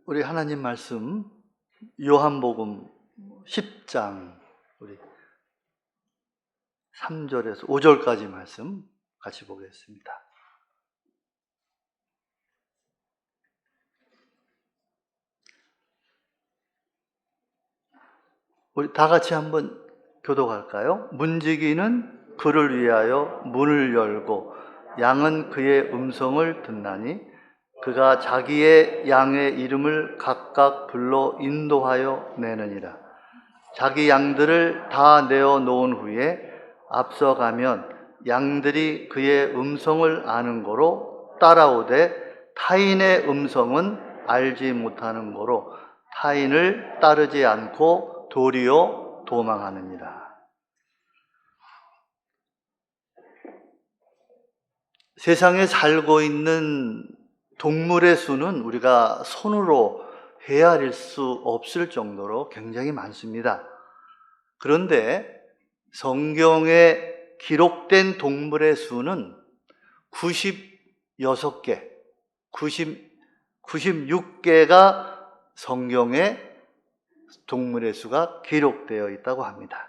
우리 하나님 말씀 요한복음 10장 우리 3절에서 5절까지 말씀 같이 보겠습니다. 우리 다 같이 한번 교독할까요? 문지기는 그를 위하여 문을 열고 양은 그의 음성을 듣나니 그가 자기의 양의 이름을 각각 불러 인도하여 내느니라. 자기 양들을 다 내어 놓은 후에 앞서가면 양들이 그의 음성을 아는 거로 따라오되 타인의 음성은 알지 못하는 거로 타인을 따르지 않고 도리어 도망하느니라. 세상에 살고 있는 동물의 수는 우리가 손으로 헤아릴 수 없을 정도로 굉장히 많습니다. 그런데 성경에 기록된 동물의 수는 96개, 96개가 성경에 동물의 수가 기록되어 있다고 합니다.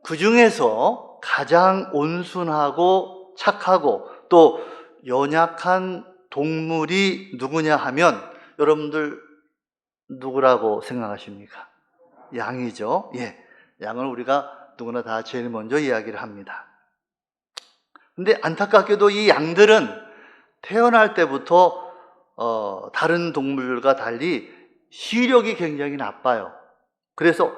그 중에서 가장 온순하고 착하고 또 연약한 동물이 누구냐 하면 여러분들 누구라고 생각하십니까? 양이죠. 예, 양을 우리가 누구나 다 제일 먼저 이야기를 합니다. 근데 안타깝게도 이 양들은 태어날 때부터 다른 동물과 달리 시력이 굉장히 나빠요. 그래서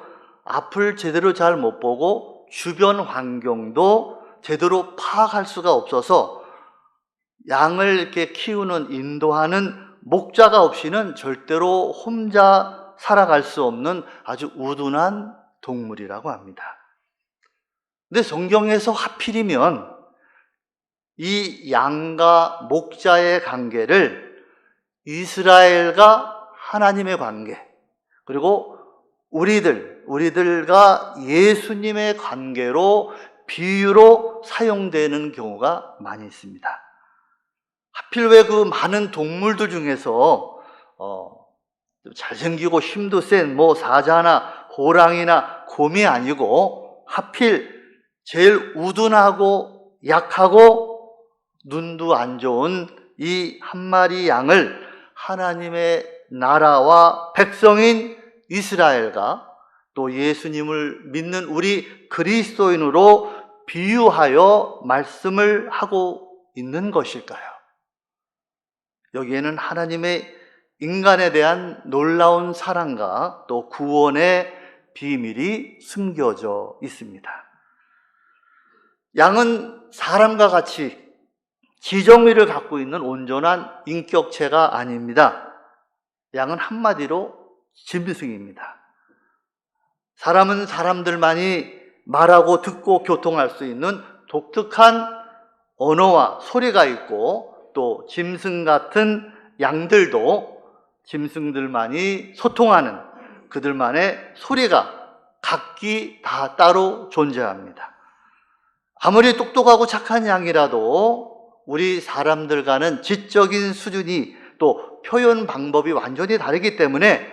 앞을 제대로 잘 못 보고 주변 환경도 제대로 파악할 수가 없어서 양을 이렇게 키우는, 인도하는 목자가 없이는 절대로 혼자 살아갈 수 없는 아주 우둔한 동물이라고 합니다. 근데 성경에서 하필이면 이 양과 목자의 관계를 이스라엘과 하나님의 관계, 그리고 우리들과 예수님의 관계로 비유로 사용되는 경우가 많이 있습니다. 하필 왜 그 많은 동물들 중에서 잘생기고 힘도 센 사자나 호랑이나 곰이 아니고 하필 제일 우둔하고 약하고 눈도 안 좋은 이 한 마리 양을 하나님의 나라와 백성인 이스라엘과 또 예수님을 믿는 우리 그리스도인으로 비유하여 말씀을 하고 있는 것일까요? 여기에는 하나님의 인간에 대한 놀라운 사랑과 또 구원의 비밀이 숨겨져 있습니다. 양은 사람과 같이 지정의를 갖고 있는 온전한 인격체가 아닙니다. 양은 한마디로 짐승입니다. 사람은 사람들만이 말하고 듣고 교통할 수 있는 독특한 언어와 소리가 있고 또 짐승 같은 양들도 짐승들만이 소통하는 그들만의 소리가 각기 다 따로 존재합니다. 아무리 똑똑하고 착한 양이라도 우리 사람들과는 지적인 수준이 또 표현 방법이 완전히 다르기 때문에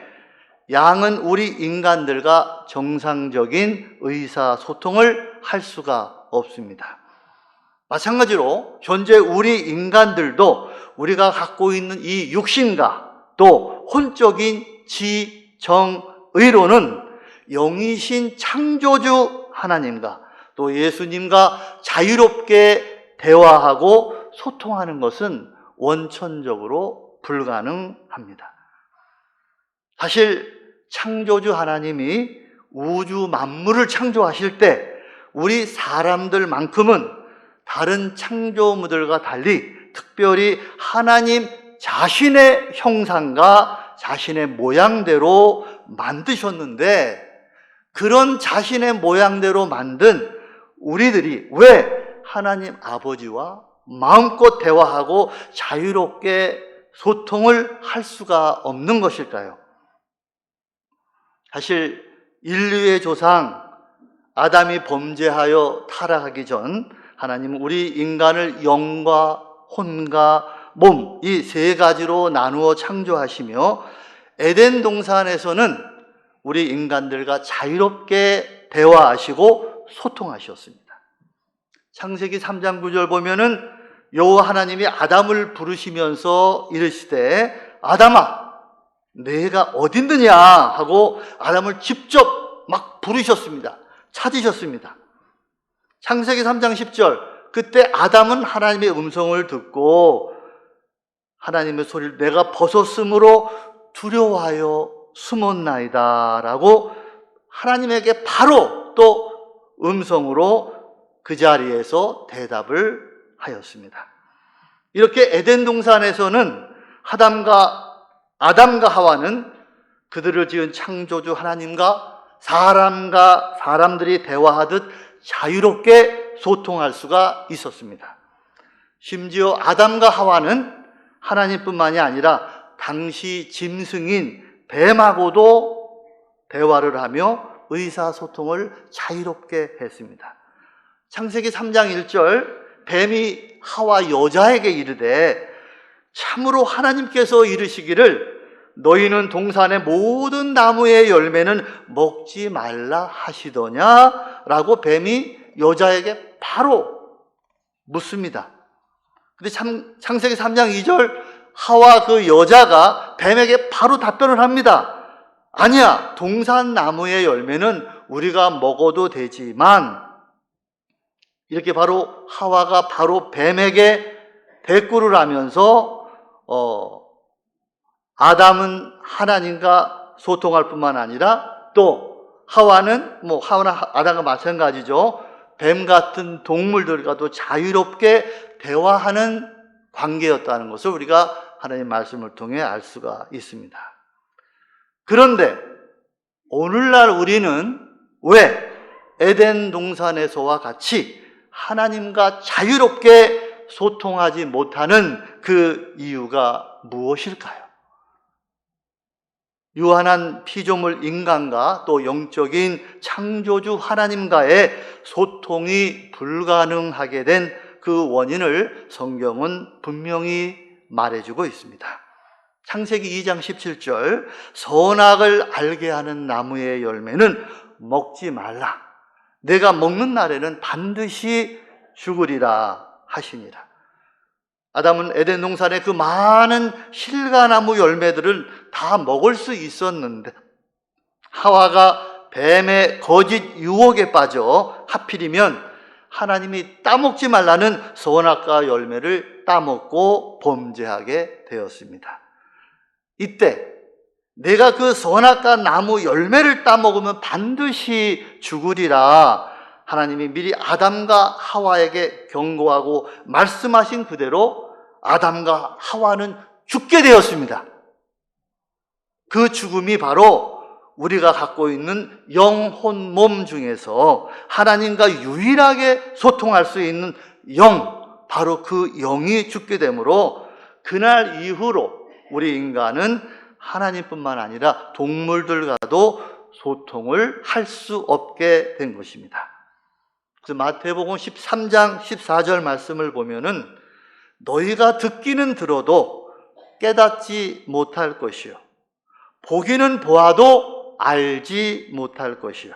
양은 우리 인간들과 정상적인 의사소통을 할 수가 없습니다. 마찬가지로 현재 우리 인간들도 우리가 갖고 있는 이 육신과 또 혼적인 지정의로는 영이신 창조주 하나님과 또 예수님과 자유롭게 대화하고 소통하는 것은 원천적으로 불가능합니다. 사실 창조주 하나님이 우주 만물을 창조하실 때 우리 사람들만큼은 다른 창조물들과 달리 특별히 하나님 자신의 형상과 자신의 모양대로 만드셨는데 그런 자신의 모양대로 만든 우리들이 왜 하나님 아버지와 마음껏 대화하고 자유롭게 소통을 할 수가 없는 것일까요? 사실 인류의 조상 아담이 범죄하여 타락하기 전 하나님은 우리 인간을 영과 혼과 몸, 이 세 가지로 나누어 창조하시며 에덴 동산에서는 우리 인간들과 자유롭게 대화하시고 소통하셨습니다. 창세기 3장 9절 보면은 여호와 하나님이 아담을 부르시면서 이르시되 아담아 내가 어딨느냐 하고 아담을 직접 막 부르셨습니다. 찾으셨습니다. 창세기 3장 10절 그때 아담은 하나님의 음성을 듣고 하나님의 소리를 내가 벗었으므로 두려워하여 숨었나이다 라고 하나님에게 바로 또 음성으로 그 자리에서 대답을 하였습니다. 이렇게 에덴 동산에서는 아담과 하와는 그들을 지은 창조주 하나님과 사람들이 대화하듯 자유롭게 소통할 수가 있었습니다. 심지어 아담과 하와는 하나님뿐만이 아니라 당시 짐승인 뱀하고도 대화를 하며 의사소통을 자유롭게 했습니다. 창세기 3장 1절 뱀이 하와 여자에게 이르되 참으로 하나님께서 이르시기를 너희는 동산의 모든 나무의 열매는 먹지 말라 하시더냐? 라고 뱀이 여자에게 바로 묻습니다. 근데 창세기 3장 2절 하와 그 여자가 뱀에게 바로 답변을 합니다. 아니야, 동산 나무의 열매는 우리가 먹어도 되지만 이렇게 바로 하와가 바로 뱀에게 대꾸를 하면서 아담은 하나님과 소통할 뿐만 아니라 또 하와나 아담과 마찬가지죠. 뱀 같은 동물들과도 자유롭게 대화하는 관계였다는 것을 우리가 하나님 말씀을 통해 알 수가 있습니다. 그런데 오늘날 우리는 왜 에덴 동산에서와 같이 하나님과 자유롭게 소통하지 못하는 그 이유가 무엇일까요? 유한한 피조물 인간과 또 영적인 창조주 하나님과의 소통이 불가능하게 된 그 원인을 성경은 분명히 말해주고 있습니다. 창세기 2장 17절 선악을 알게 하는 나무의 열매는 먹지 말라. 내가 먹는 날에는 반드시 죽으리라 하시니라. 아담은 에덴 동산의 그 많은 실과나무 열매들을 다 먹을 수 있었는데 하와가 뱀의 거짓 유혹에 빠져 하필이면 하나님이 따먹지 말라는 선악과 열매를 따먹고 범죄하게 되었습니다. 이때 내가 그 선악과 나무 열매를 따먹으면 반드시 죽으리라 하나님이 미리 아담과 하와에게 경고하고 말씀하신 그대로 아담과 하와는 죽게 되었습니다. 그 죽음이 바로 우리가 갖고 있는 영혼 몸 중에서 하나님과 유일하게 소통할 수 있는 영, 바로 그 영이 죽게 되므로 그날 이후로 우리 인간은 하나님뿐만 아니라 동물들과도 소통을 할 수 없게 된 것입니다. 그래서 마태복음 13장 14절 말씀을 보면은 너희가 듣기는 들어도 깨닫지 못할 것이요 보기는 보아도 알지 못할 것이요.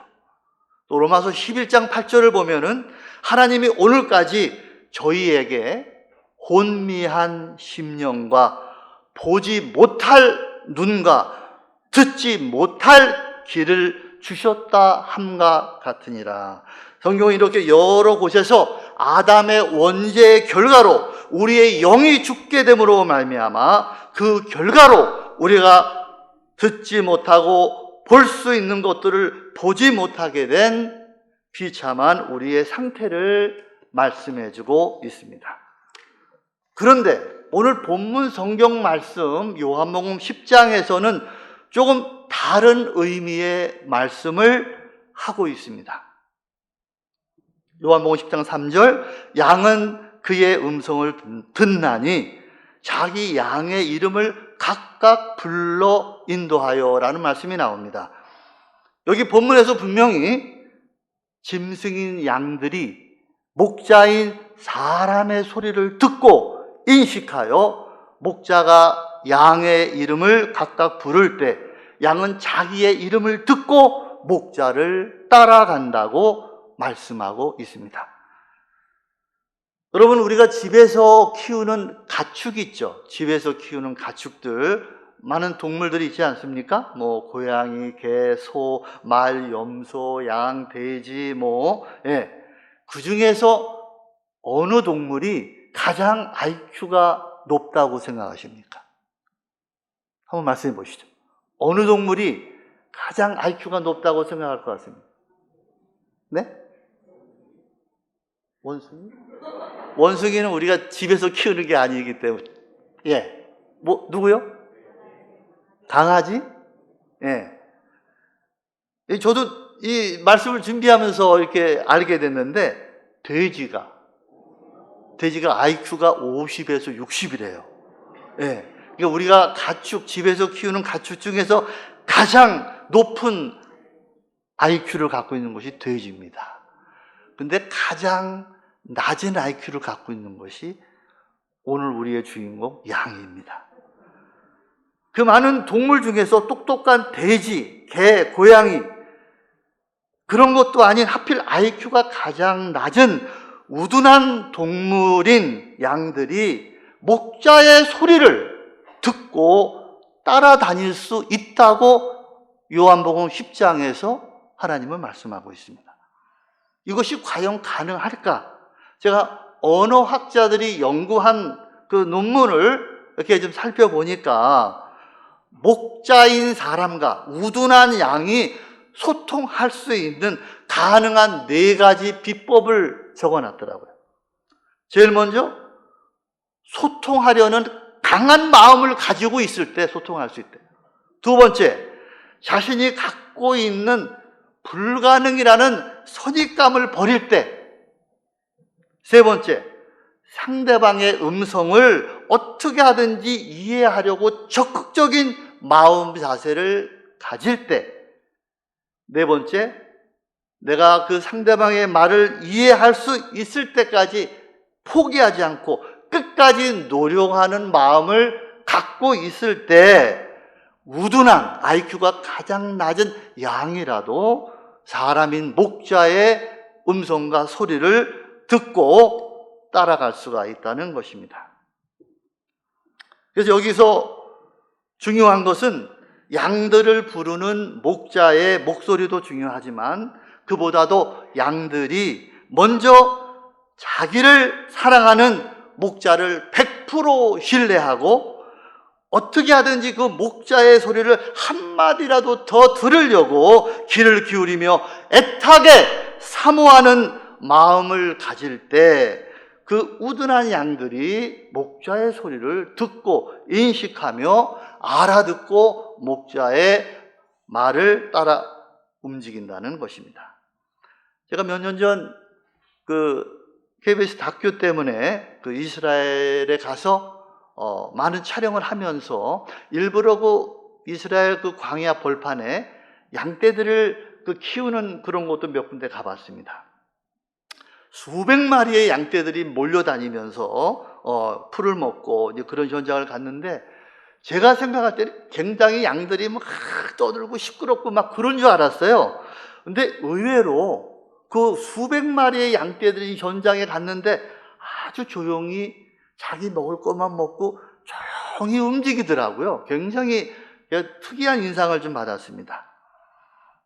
또 로마서 11장 8절을 보면은 하나님이 오늘까지 저희에게 혼미한 심령과 보지 못할 눈과 듣지 못할 귀를 주셨다 함과 같으니라. 성경은 이렇게 여러 곳에서 아담의 원죄의 결과로 우리의 영이 죽게 됨으로 말미암아 그 결과로 우리가 듣지 못하고 볼 수 있는 것들을 보지 못하게 된 비참한 우리의 상태를 말씀해주고 있습니다. 그런데 오늘 본문 성경 말씀 요한복음 10장에서는 조금 다른 의미의 말씀을 하고 있습니다. 요한복음 10장 3절 양은 그의 음성을 듣나니 자기 양의 이름을 각각 불러 인도하여 라는 말씀이 나옵니다. 여기 본문에서 분명히 짐승인 양들이 목자인 사람의 소리를 듣고 인식하여 목자가 양의 이름을 각각 부를 때 양은 자기의 이름을 듣고 목자를 따라간다고 말씀하고 있습니다. 여러분, 우리가 집에서 키우는 가축 있죠? 집에서 키우는 가축들, 많은 동물들이 있지 않습니까? 고양이, 개, 소, 말, 염소, 양, 돼지, 그 중에서 어느 동물이 가장 IQ가 높다고 생각하십니까? 한번 말씀해 보시죠. 어느 동물이 가장 IQ가 높다고 생각할 것 같습니다? 네? 원숭이? 원숭이는 우리가 집에서 키우는 게 아니기 때문에. 누구요? 강아지? 저도 이 말씀을 준비하면서 이렇게 알게 됐는데, 돼지가 IQ가 50에서 60이래요. 그러니까 우리가 집에서 키우는 가축 중에서 가장 높은 IQ를 갖고 있는 것이 돼지입니다. 근데 가장 낮은 IQ를 갖고 있는 것이 오늘 우리의 주인공 양입니다. 그 많은 동물 중에서 똑똑한 돼지, 개, 고양이, 그런 것도 아닌 하필 IQ가 가장 낮은 우둔한 동물인 양들이 목자의 소리를 듣고 따라다닐 수 있다고 요한복음 10장에서 하나님은 말씀하고 있습니다. 이것이 과연 가능할까? 제가 언어학자들이 연구한 그 논문을 이렇게 좀 살펴보니까 목자인 사람과 우둔한 양이 소통할 수 있는 가능한 4가지 비법을 적어놨더라고요. 제일 먼저, 소통하려는 강한 마음을 가지고 있을 때 소통할 수 있대. 두 번째, 자신이 갖고 있는 불가능이라는 선입감을 버릴 때. 세 번째, 상대방의 음성을 어떻게 하든지 이해하려고 적극적인 마음 자세를 가질 때. 네 번째, 내가 그 상대방의 말을 이해할 수 있을 때까지 포기하지 않고 끝까지 노력하는 마음을 갖고 있을 때 우둔한 IQ가 가장 낮은 양이라도 사람인 목자의 음성과 소리를 듣고 따라갈 수가 있다는 것입니다. 그래서 여기서 중요한 것은 양들을 부르는 목자의 목소리도 중요하지만 그보다도 양들이 먼저 자기를 사랑하는 목자를 100% 신뢰하고 어떻게 하든지 그 목자의 소리를 한마디라도 더 들으려고 귀를 기울이며 애타게 사모하는 마음을 가질 때 그 우둔한 양들이 목자의 소리를 듣고 인식하며 알아듣고 목자의 말을 따라 움직인다는 것입니다. 제가 몇 년 전 KBS 다큐 때문에 이스라엘에 가서 많은 촬영을 하면서 일부러 이스라엘 광야 벌판에 양떼들을 키우는 그런 곳도 몇 군데 가봤습니다. 수백 마리의 양떼들이 몰려다니면서 풀을 먹고 이제 그런 현장을 갔는데 제가 생각할 때는 굉장히 양들이 막 떠들고 시끄럽고 막 그런 줄 알았어요. 근데 의외로 그 수백 마리의 양떼들이 현장에 갔는데 아주 조용히 자기 먹을 것만 먹고 조용히 움직이더라고요. 굉장히 특이한 인상을 좀 받았습니다.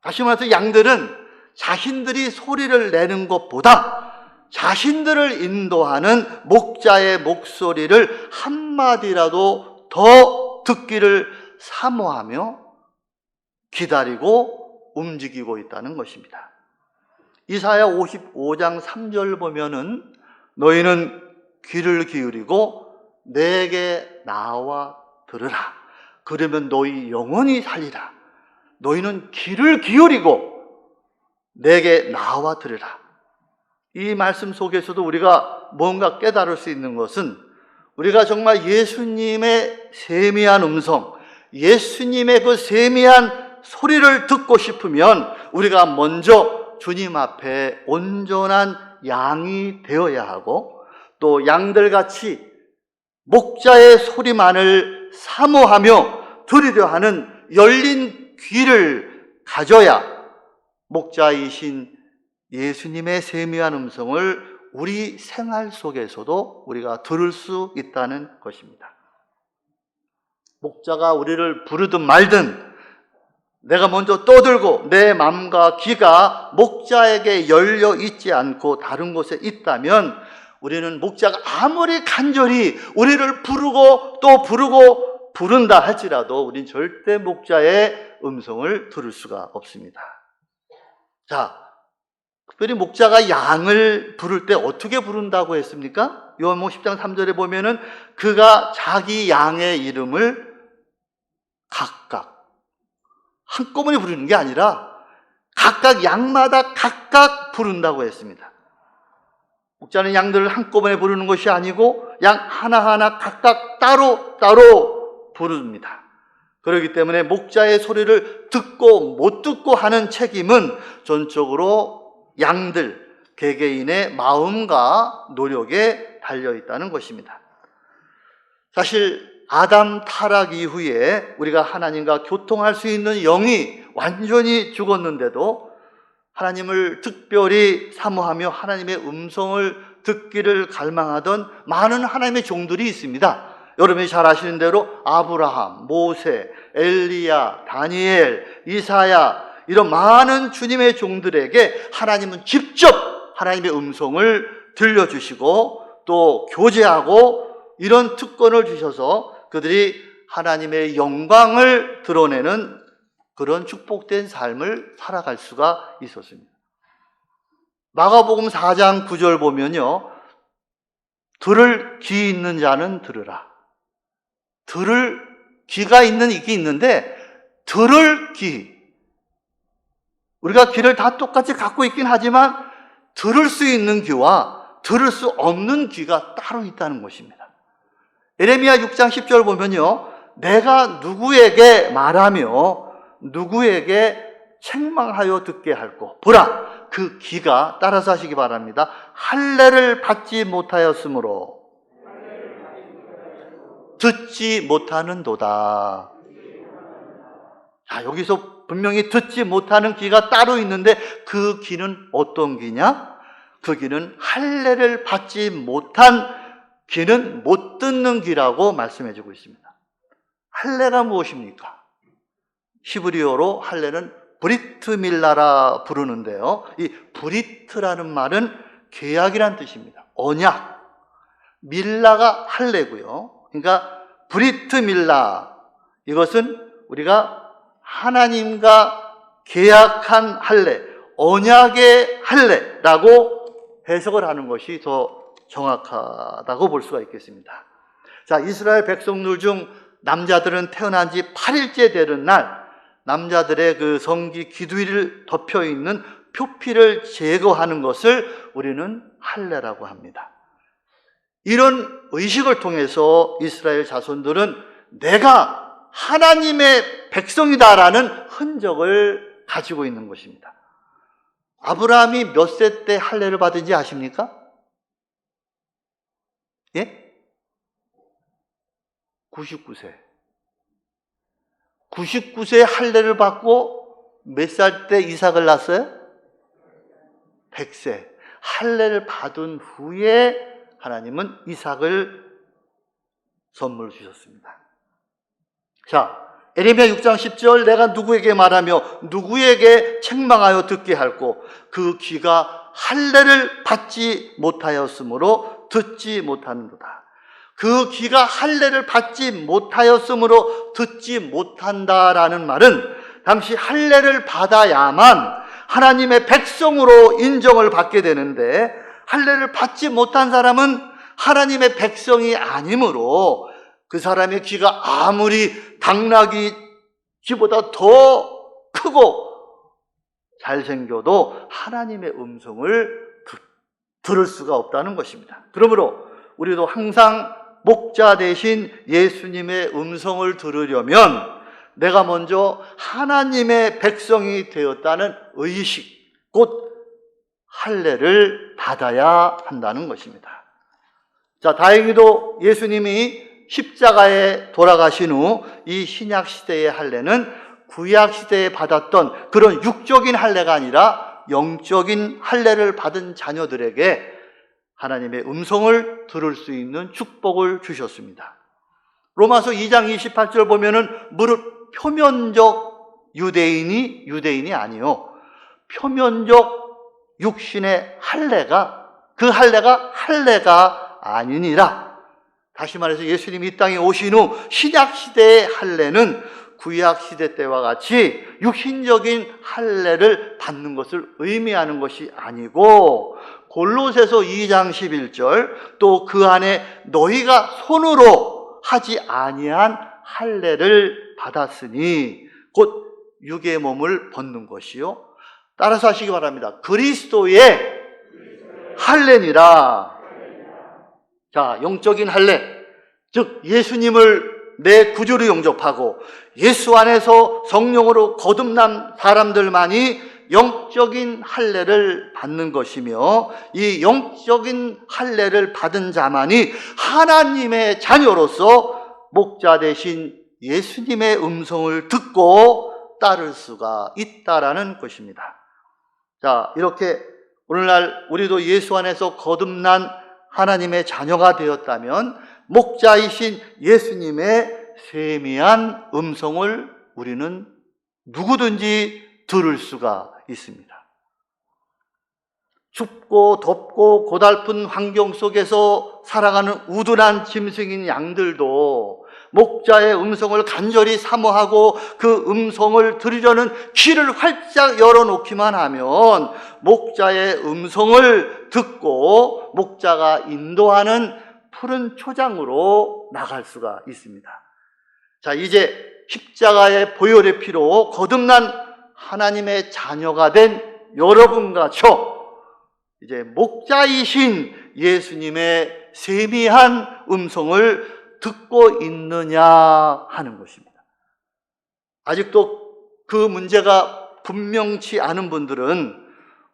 다시 말해서 양들은 자신들이 소리를 내는 것보다 자신들을 인도하는 목자의 목소리를 한마디라도 더 듣기를 사모하며 기다리고 움직이고 있다는 것입니다. 이사야 55장 3절 보면은 너희는 귀를 기울이고 내게 나와 들으라. 그러면 너희 영원히 살리라. 너희는 귀를 기울이고 내게 나와 들으라. 이 말씀 속에서도 우리가 뭔가 깨달을 수 있는 것은 우리가 정말 예수님의 세미한 음성, 예수님의 그 세미한 소리를 듣고 싶으면 우리가 먼저 주님 앞에 온전한 양이 되어야 하고 또 양들같이 목자의 소리만을 사모하며 들으려 하는 열린 귀를 가져야 목자이신 예수님의 세미한 음성을 우리 생활 속에서도 우리가 들을 수 있다는 것입니다. 목자가 우리를 부르든 말든 내가 먼저 떠들고 내 마음과 귀가 목자에게 열려 있지 않고 다른 곳에 있다면 우리는 목자가 아무리 간절히 우리를 부르고 또 부르고 부른다 할지라도 우린 절대 목자의 음성을 들을 수가 없습니다. 자, 특별히 목자가 양을 부를 때 어떻게 부른다고 했습니까? 요한복음 10장 3절에 보면은 그가 자기 양의 이름을 각각 한꺼번에 부르는 게 아니라 각각 양마다 각각 부른다고 했습니다. 목자는 양들을 한꺼번에 부르는 것이 아니고 양 하나하나 각각 따로 부릅니다. 그렇기 때문에 목자의 소리를 듣고 못 듣고 하는 책임은 전적으로 양들, 개개인의 마음과 노력에 달려있다는 것입니다. 사실 아담 타락 이후에 우리가 하나님과 교통할 수 있는 영이 완전히 죽었는데도 하나님을 특별히 사모하며 하나님의 음성을 듣기를 갈망하던 많은 하나님의 종들이 있습니다. 여러분이 잘 아시는 대로 아브라함, 모세, 엘리야, 다니엘, 이사야 이런 많은 주님의 종들에게 하나님은 직접 하나님의 음성을 들려주시고 또 교제하고 이런 특권을 주셔서 그들이 하나님의 영광을 드러내는 그런 축복된 삶을 살아갈 수가 있었습니다. 마가복음 4장 9절 보면요, 들을 귀 있는 자는 들으라. 들을 귀가 있는 이게 있는데 들을 귀, 우리가 귀를 다 똑같이 갖고 있긴 하지만 들을 수 있는 귀와 들을 수 없는 귀가 따로 있다는 것입니다. 예레미야 6장 10절 보면요, 내가 누구에게 말하며 누구에게 책망하여 듣게 할꼬. 보라, 그 귀가, 따라서 하시기 바랍니다. 할례를 받지 못하였으므로 듣지 못하는도다. 자, 여기서 분명히 듣지 못하는 귀가 따로 있는데 그 귀는 어떤 귀냐? 그 귀는 할례를 받지 못한 귀는 못 듣는 귀라고 말씀해 주고 있습니다. 할례가 무엇입니까? 히브리어로 할례는 브리트 밀라라 부르는데요, 이 브리트라는 말은 계약이란 뜻입니다. 언약. 밀라가 할례고요. 그러니까 브리트 밀라, 이것은 우리가 하나님과 계약한 할례, 언약의 할례라고 해석을 하는 것이 더 정확하다고 볼 수가 있겠습니다. 자, 이스라엘 백성들 중 남자들은 태어난 지 8일째 되는 날 남자들의 그 성기 기두리를 덮여 있는 표피를 제거하는 것을 우리는 할례라고 합니다. 이런 의식을 통해서 이스라엘 자손들은 내가 하나님의 백성이다라는 흔적을 가지고 있는 것입니다. 아브라함이 몇 세 때 할례를 받은지 아십니까? 예? 99세. 99세에 할례를 받고 몇 살 때 이삭을 낳았어요? 100세. 할례를 받은 후에 하나님은 이삭을 선물 주셨습니다. 자, 예레미야 6장 10절, 내가 누구에게 말하며 누구에게 책망하여 듣게 할꼬. 그 귀가 할례를 받지 못하였으므로 듣지 못하는도다. 그 귀가 할례를 받지 못하였으므로 듣지 못한다라는 말은 당시 할례를 받아야만 하나님의 백성으로 인정을 받게 되는데 할례를 받지 못한 사람은 하나님의 백성이 아니므로 그 사람의 귀가 아무리 당나귀 귀보다 더 크고 잘생겨도 하나님의 음성을 들을 수가 없다는 것입니다. 그러므로 우리도 항상 목자 대신 예수님의 음성을 들으려면 내가 먼저 하나님의 백성이 되었다는 의식, 곧 할례를 받아야 한다는 것입니다. 자, 다행히도 예수님이 십자가에 돌아가신 후 이 신약 시대의 할례는 구약 시대에 받았던 그런 육적인 할례가 아니라 영적인 할례를 받은 자녀들에게 하나님의 음성을 들을 수 있는 축복을 주셨습니다. 로마서 2장 28절 보면은 무릇 표면적 유대인이 아니요, 표면적 육신의 할례가, 그 할례가 아니니라. 다시 말해서 예수님이 이 땅에 오신 후 신약 시대의 할례는 구약 시대 때와 같이 육신적인 할례를 받는 것을 의미하는 것이 아니고, 골로새서 2장 11절, 또 그 안에 너희가 손으로 하지 아니한 할례를 받았으니 곧 육의 몸을 벗는 것이요, 따라서 하시기 바랍니다. 그리스도의 할례니라. 자, 영적인 할례, 즉 예수님을 내 구주로 영접하고 예수 안에서 성령으로 거듭난 사람들만이 영적인 할례를 받는 것이며, 이 영적인 할례를 받은 자만이 하나님의 자녀로서 목자 되신 예수님의 음성을 듣고 따를 수가 있다라는 것입니다. 자, 이렇게 오늘날 우리도 예수 안에서 거듭난 하나님의 자녀가 되었다면 목자이신 예수님의 세미한 음성을 우리는 누구든지 들을 수가 있습니다. 춥고 덥고 고달픈 환경 속에서 살아가는 우둔한 짐승인 양들도 목자의 음성을 간절히 사모하고 그 음성을 들으려는 귀를 활짝 열어놓기만 하면 목자의 음성을 듣고 목자가 인도하는 푸른 초장으로 나갈 수가 있습니다. 자, 이제 십자가의 보혈의 피로 거듭난 하나님의 자녀가 된 여러분과 저, 이제 목자이신 예수님의 세미한 음성을 듣고 있느냐 하는 것입니다. 아직도 그 문제가 분명치 않은 분들은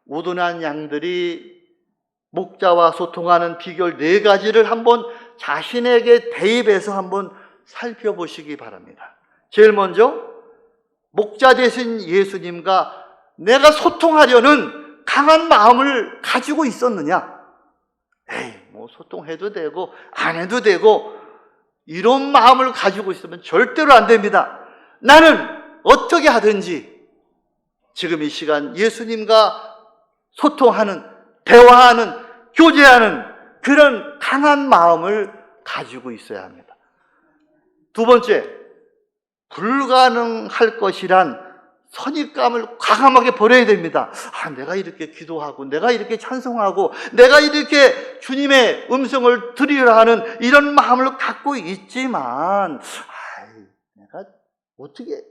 우둔한 양들이 목자와 소통하는 비결 4가지를 한번 자신에게 대입해서 한번 살펴보시기 바랍니다. 제일 먼저, 목자 되신 예수님과 내가 소통하려는 강한 마음을 가지고 있었느냐? 에이, 뭐 소통해도 되고 안 해도 되고 이런 마음을 가지고 있으면 절대로 안 됩니다. 나는 어떻게 하든지 지금 이 시간 예수님과 소통하는, 대화하는, 교제하는 그런 강한 마음을 가지고 있어야 합니다. 두 번째, 불가능할 것이란 선입감을 과감하게 버려야 됩니다. 내가 이렇게 기도하고 내가 이렇게 찬송하고 내가 이렇게 주님의 음성을 들으려 하는 이런 마음을 갖고 있지만 내가 어떻게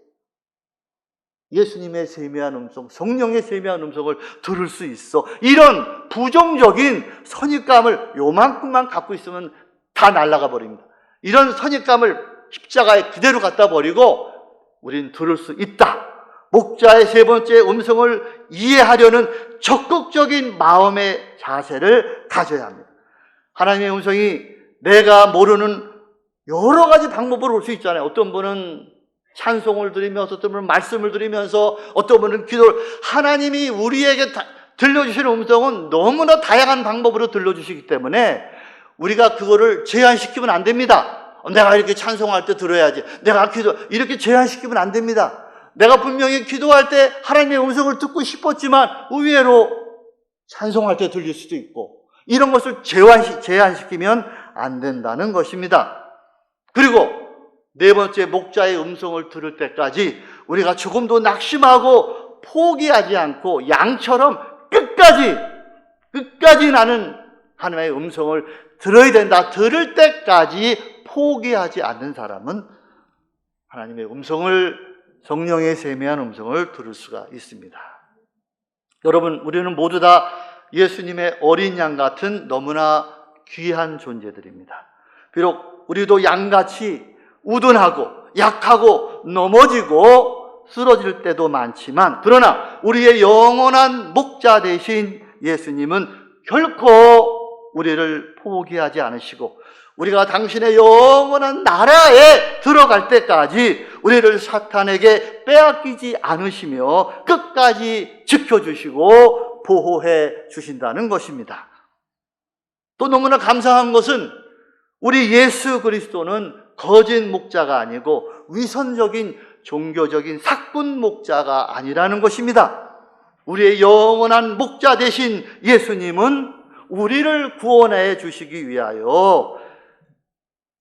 예수님의 세미한 음성, 성령의 세미한 음성을 들을 수 있어? 이런 부정적인 선입감을 요만큼만 갖고 있으면 다 날아가 버립니다. 이런 선입감을 십자가에 그대로 갖다 버리고 우린 들을 수 있다. 목자의 세 번째 음성을 이해하려는 적극적인 마음의 자세를 가져야 합니다. 하나님의 음성이 내가 모르는 여러 가지 방법으로 올 수 있잖아요. 어떤 분은 찬송을 드리면서, 어떤 분은 말씀을 드리면서, 어떤 분은 기도를, 하나님이 우리에게 들려주시는 음성은 너무나 다양한 방법으로 들려주시기 때문에 우리가 그거를 제한시키면 안 됩니다. 내가 이렇게 찬송할 때 들어야지, 내가 이렇게 제한시키면 안 됩니다. 내가 분명히 기도할 때 하나님의 음성을 듣고 싶었지만 의외로 찬송할 때 들릴 수도 있고, 이런 것을 제한시키면 안 된다는 것입니다. 그리고 네 번째, 목자의 음성을 들을 때까지 우리가 조금도 낙심하고 포기하지 않고 양처럼 끝까지 나는 하나님의 음성을 들어야 된다. 들을 때까지 포기하지 않는 사람은 하나님의 음성을, 성령의 세미한 음성을 들을 수가 있습니다. 여러분, 우리는 모두 다 예수님의 어린 양 같은 너무나 귀한 존재들입니다. 비록 우리도 양같이 우둔하고 약하고 넘어지고 쓰러질 때도 많지만, 그러나 우리의 영원한 목자 되신 예수님은 결코 우리를 포기하지 않으시고 우리가 당신의 영원한 나라에 들어갈 때까지 우리를 사탄에게 빼앗기지 않으시며 끝까지 지켜주시고 보호해 주신다는 것입니다. 또 너무나 감사한 것은 우리 예수 그리스도는 거짓 목자가 아니고 위선적인 종교적인 사꾼 목자가 아니라는 것입니다. 우리의 영원한 목자 되신 예수님은 우리를 구원해 주시기 위하여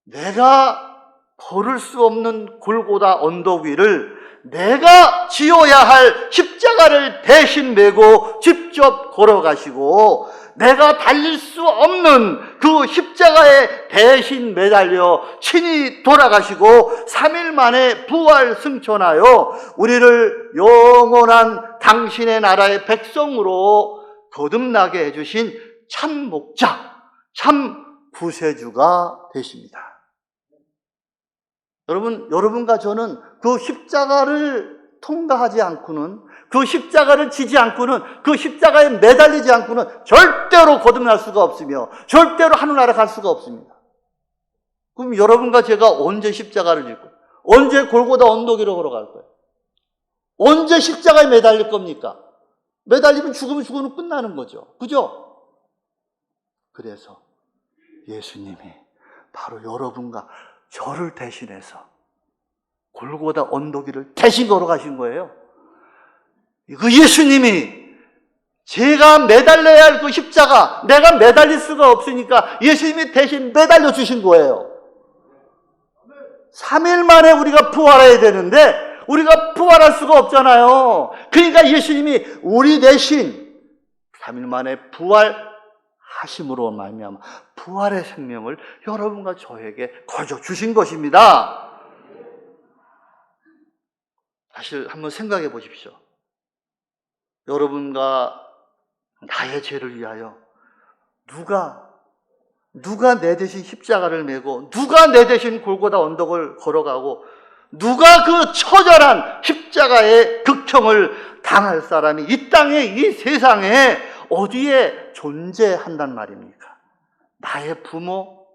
내가 걸을 수 없는 골고다 언덕 위를 내가 지어야 할 십자가를 대신 메고 직접 걸어가시고 내가 달릴 수 없는 그 십자가에 대신 매달려 친히 돌아가시고 3일 만에 부활 승천하여 우리를 영원한 당신의 나라의 백성으로 거듭나게 해주신 참 목자, 참 구세주가 되십니다. 여러분과 저는 그 십자가를 통과하지 않고는, 그 십자가를 지지 않고는, 그 십자가에 매달리지 않고는 절대로 거듭날 수가 없으며 절대로 하늘나라 갈 수가 없습니다. 그럼 여러분과 제가 언제 십자가를 지고 언제 골고다 언덕 위로 걸어갈 거예요? 언제 십자가에 매달릴 겁니까? 매달리면 죽으면 끝나는 거죠. 그죠? 그래서 예수님이 바로 여러분과 저를 대신해서 골고다 언덕 위를 대신 걸어가신 거예요. 그 예수님이 제가 매달려야 할 그 십자가, 내가 매달릴 수가 없으니까 예수님이 대신 매달려 주신 거예요. 3일 만에 우리가 부활해야 되는데 우리가 부활할 수가 없잖아요. 그러니까 예수님이 우리 대신 3일 만에 부활하심으로 말미암아 부활의 생명을 여러분과 저에게 거저 주신 것입니다. 사실 한번 생각해 보십시오. 여러분과 나의 죄를 위하여 누가 내 대신 십자가를 메고 누가 내 대신 골고다 언덕을 걸어가고 누가 그 처절한 십자가의 극형을 당할 사람이 이 땅에, 이 세상에 어디에 존재한단 말입니까? 나의 부모,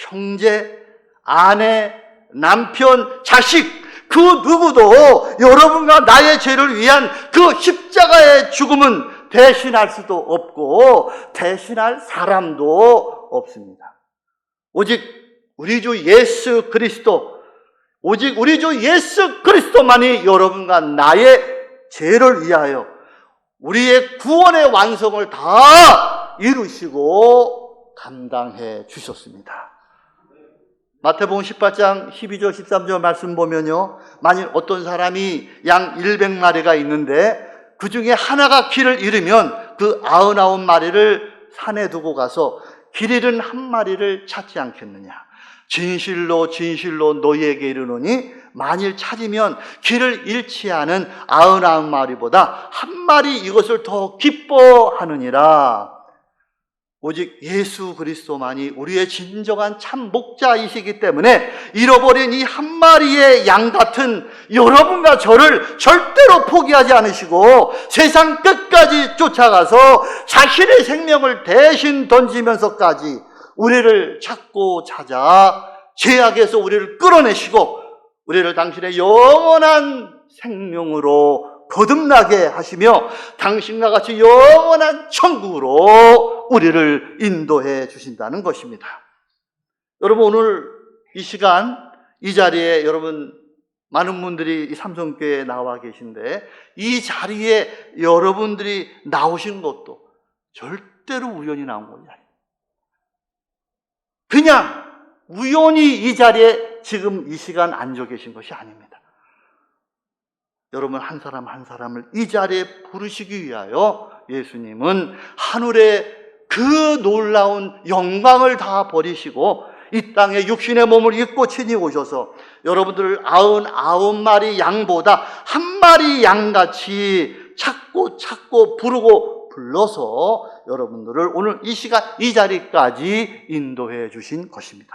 형제, 아내, 남편, 자식, 그 누구도 여러분과 나의 죄를 위한 그 십자가의 죽음은 대신할 수도 없고 대신할 사람도 없습니다. 오직 우리 주 예수 그리스도, 오직 우리 주 예수 그리스도만이 여러분과 나의 죄를 위하여 우리의 구원의 완성을 다 이루시고 감당해 주셨습니다. 마태복음 18장 12절 13절 말씀 보면요, 만일 어떤 사람이 양 100마리가 있는데 그 중에 하나가 길을 잃으면 그 99마리를 산에 두고 가서 길 잃은 한 마리를 찾지 않겠느냐. 진실로 진실로 너희에게 이르노니 만일 찾으면 길을 잃지 않은 99마리보다 한 마리 이것을 더 기뻐하느니라. 오직 예수 그리스도만이 우리의 진정한 참 목자이시기 때문에 잃어버린 이 한 마리의 양 같은 여러분과 저를 절대로 포기하지 않으시고 세상 끝까지 쫓아가서 자신의 생명을 대신 던지면서까지 우리를 찾고 찾아 죄악에서 우리를 끌어내시고 우리를 당신의 영원한 생명으로 거듭나게 하시며 당신과 같이 영원한 천국으로 우리를 인도해 주신다는 것입니다. 여러분, 오늘 이 시간 이 자리에 여러분 많은 분들이 이 삼성교회에 나와 계신데 이 자리에 여러분들이 나오신 것도 절대로 우연히 나온 것이 아닙니다. 그냥 우연히 이 자리에 지금 이 시간 앉아 계신 것이 아닙니다. 여러분 한 사람 한 사람을 이 자리에 부르시기 위하여 예수님은 하늘의 그 놀라운 영광을 다 버리시고 이 땅에 육신의 몸을 입고 친히 오셔서 여러분들을 99마리 양보다 한 마리 양같이 찾고 부르고 불러서 여러분들을 오늘 이 시간 이 자리까지 인도해 주신 것입니다.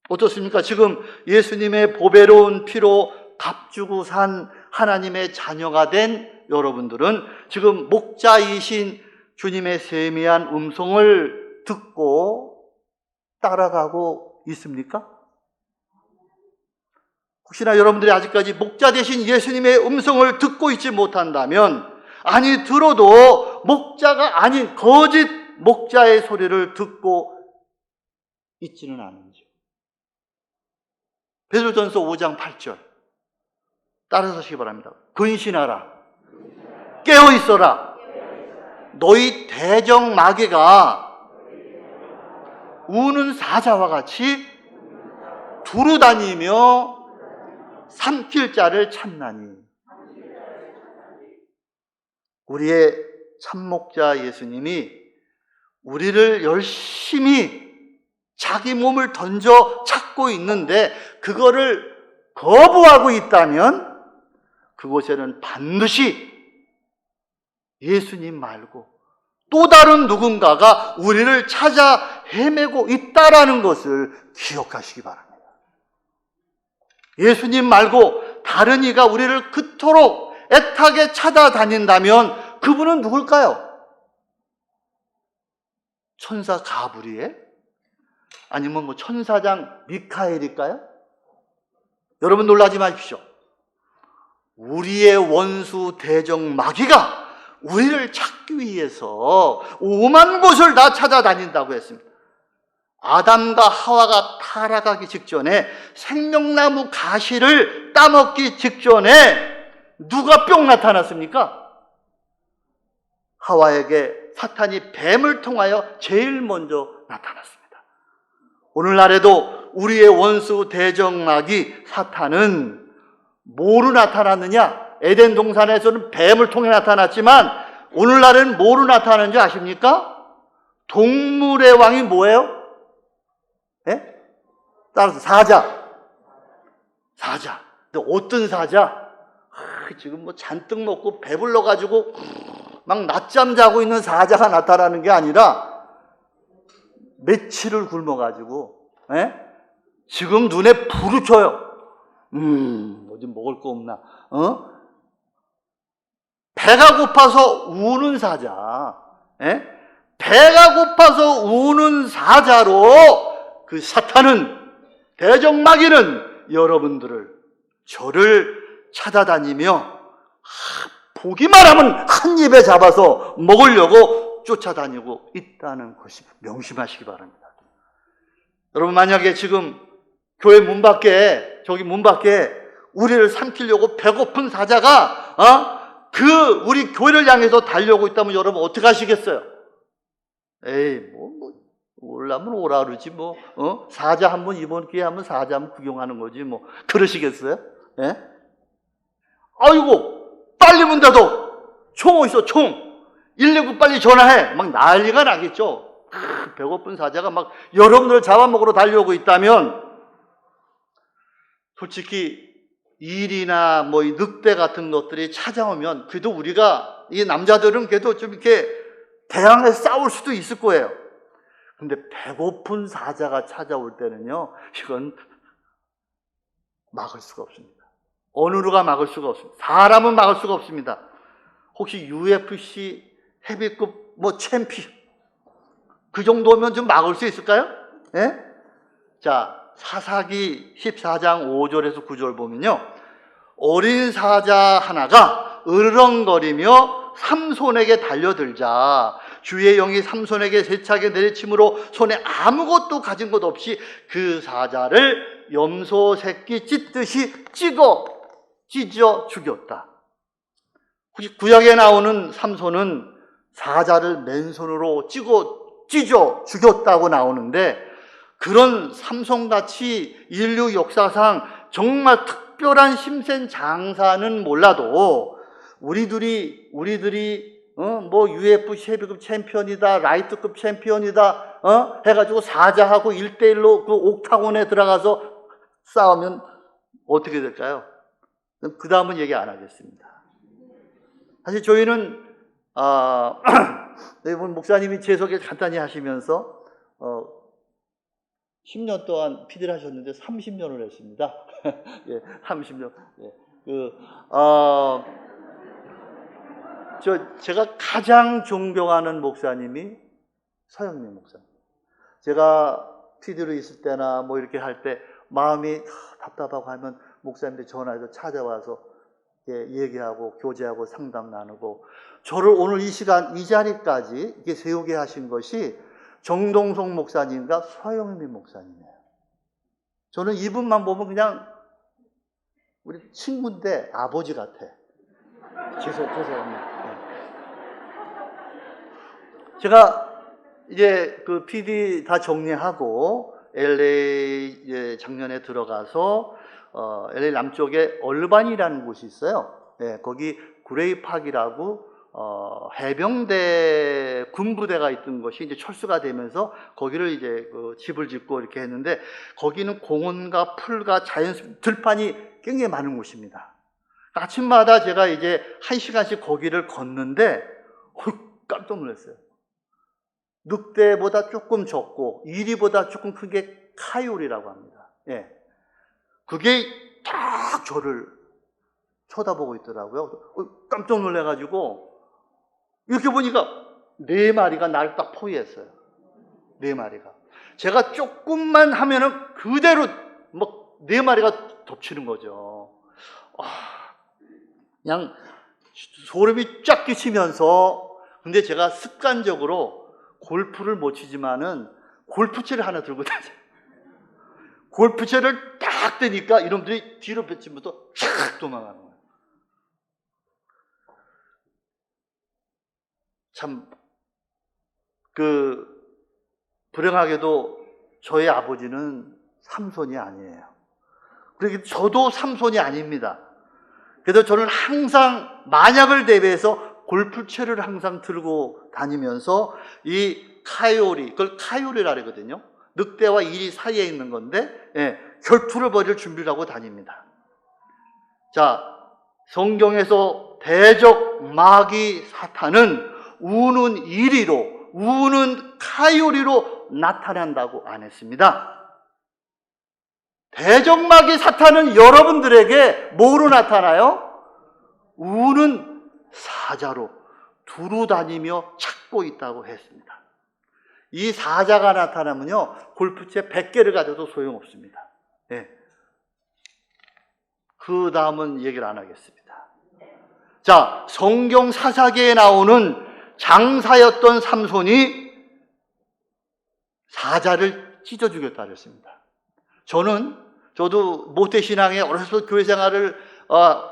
어떻습니까? 지금 예수님의 보배로운 피로 값주고 산 하나님의 자녀가 된 여러분들은 지금 목자이신 주님의 세미한 음성을 듣고 따라가고 있습니까? 혹시나 여러분들이 아직까지 목자 되신 예수님의 음성을 듣고 있지 못한다면, 아니 들어도 목자가 아닌 거짓 목자의 소리를 듣고 있지는 않은지. 베드로전서 5장 8절 따라서 하시기 바랍니다. 근신하라, 깨어 있어라. 너희 대적 마귀가 우는 사자와 같이 두루다니며 삼킬 자를 찾나니. 우리의 참목자 예수님이 우리를 열심히 자기 몸을 던져 찾고 있는데 그거를 거부하고 있다면 그곳에는 반드시 예수님 말고 또 다른 누군가가 우리를 찾아 헤매고 있다라는 것을 기억하시기 바랍니다. 예수님 말고 다른 이가 우리를 그토록 애타게 찾아다닌다면 그분은 누굴까요? 천사 가브리엘? 아니면 뭐 천사장 미카엘일까요? 여러분 놀라지 마십시오. 우리의 원수 대적 마귀가 우리를 찾기 위해서 오만 곳을 다 찾아다닌다고 했습니다. 아담과 하와가 타락하기 직전에 생명나무 가시를 따먹기 직전에 누가 뿅 나타났습니까? 하와에게 사탄이 뱀을 통하여 제일 먼저 나타났습니다. 오늘날에도 우리의 원수 대적마귀 사탄은 뭐로 나타났느냐? 에덴 동산에서는 뱀을 통해 나타났지만 오늘날은 뭐로 나타나는지 아십니까? 동물의 왕이 뭐예요? 예? 따라서 사자. 근데 어떤 사자? 지금 뭐 잔뜩 먹고 배불러가지고 막 낮잠 자고 있는 사자가 나타나는 게 아니라 며칠을 굶어가지고, 예? 지금 눈에 불을 켜요. 뭐 좀 먹을 거 없나? 배가 고파서 우는 사자. 예? 배가 고파서 우는 사자로 그 사탄은, 대적마귀는 여러분들을, 저를 찾아다니며 보기만 하면 한 입에 잡아서 먹으려고 쫓아다니고 있다는 것이 명심하시기 바랍니다. 여러분, 만약에 지금 교회 문 밖에, 저기 문 밖에 우리를 삼키려고 배고픈 사자가 우리 교회를 향해서 달려오고 있다면 여러분 어떻게 하시겠어요? 에이, 오려면 오라 그러지 사자 한번 이번 기회에 한번 사자 한번 구경하는 거지 그러시겠어요? 예? 아이고, 빨리 문 닫어. 총 어딨어, 총. 119 빨리 전화해. 막 난리가 나겠죠. 배고픈 사자가 막 여러분들을 잡아먹으러 달려오고 있다면, 솔직히 일이나 이 늑대 같은 것들이 찾아오면 그래도 우리가, 이 남자들은 그래도 좀 이렇게 대항해서 싸울 수도 있을 거예요. 근데 배고픈 사자가 찾아올 때는요, 이건 막을 수가 없습니다. 어느 누가 막을 수가 없습니다. 사람은 막을 수가 없습니다. 혹시 UFC 헤비급 챔피언 그 정도면 좀 막을 수 있을까요? 예? 자, 사사기 14장 5절에서 9절 보면요, 어린 사자 하나가 으르렁거리며 삼손에게 달려들자 주의 영이 삼손에게 세차게 내리침으로 손에 아무것도 가진 것 없이 그 사자를 염소 새끼 찢듯이 찢어 죽였다. 혹시 구약에 나오는 삼손은 사자를 맨손으로 찢어 죽였다고 나오는데, 그런 삼손같이 인류 역사상 정말 특별한 힘센 장사는 몰라도 우리들이 UFC 헤비급 챔피언이다, 라이트급 챔피언이다 해가지고 사자하고 1대1로 그 옥타곤에 들어가서 싸우면 어떻게 될까요? 그 다음은 얘기 안 하겠습니다. 사실 저희는 이번 목사님이 제 소개 간단히 하시면서 10년 동안 PD를 하셨는데 30년을 했습니다. 예, 30년. 예, 제가 가장 존경하는 목사님이 서영민 목사님. 제가 PD로 있을 때나 뭐 이렇게 할 때 마음이 답답하고 하면 목사님들이 전화해서 찾아와서 얘기하고 교제하고 상담 나누고, 저를 오늘 이 시간 이 자리까지 이렇게 세우게 하신 것이 정동성 목사님과 서영민 목사님이에요. 저는 이분만 보면 그냥 우리 친구인데 아버지 같아. 죄송합니다. 제가 이제 그 PD 다 정리하고 LA 작년에 들어가서 LA 남쪽에 얼반이라는 곳이 있어요. 거기 그레이팍이라고 해병대 군부대가 있던 것이 이제 철수가 되면서 거기를 이제 그 집을 짓고 이렇게 했는데, 거기는 공원과 풀과 자연 들판이 굉장히 많은 곳입니다. 아침마다 제가 이제 1시간씩 거기를 걷는데 깜짝 놀랐어요. 늑대보다 조금 적고 이리보다 조금 큰 게 카요리라고 합니다. 그게 딱 저를 쳐다보고 있더라고요. 깜짝 놀래가지고 이렇게 보니까 4마리가 나를 딱 포위했어요. 4마리가. 제가 조금만 하면은 그대로 막 4마리가 덮치는 거죠. 그냥 소름이 쫙 끼치면서, 근데 제가 습관적으로 골프를 못 치지만은 골프채를 하나 들고 다녀요. 골프채를 딱 대니까 이놈들이 뒤로 뱉으면서 쫙 도망가는 거예요. 참, 불행하게도 저의 아버지는 삼손이 아니에요. 그러기 저도 삼손이 아닙니다. 그래서 저는 항상 만약을 대비해서 골프채를 항상 들고 다니면서 이 카요리, 그걸 카요리라 그러거든요. 늑대와 이리 사이에 있는 건데, 결투를 벌일 준비를 하고 다닙니다. 자, 성경에서 대적 마귀 사탄은 우는 이리로, 우는 카요리로 나타난다고 안 했습니다. 대적 마귀 사탄은 여러분들에게 뭐로 나타나요? 우는 사자로 두루 다니며 찾고 있다고 했습니다. 이 사자가 나타나면요, 골프채 100개를 가져도 소용없습니다. 그 다음은 얘기를 안 하겠습니다. 자, 성경 사사기에 나오는 장사였던 삼손이 사자를 찢어 죽였다 그랬습니다. 저도 모태신앙에 어렸을 때 교회 생활을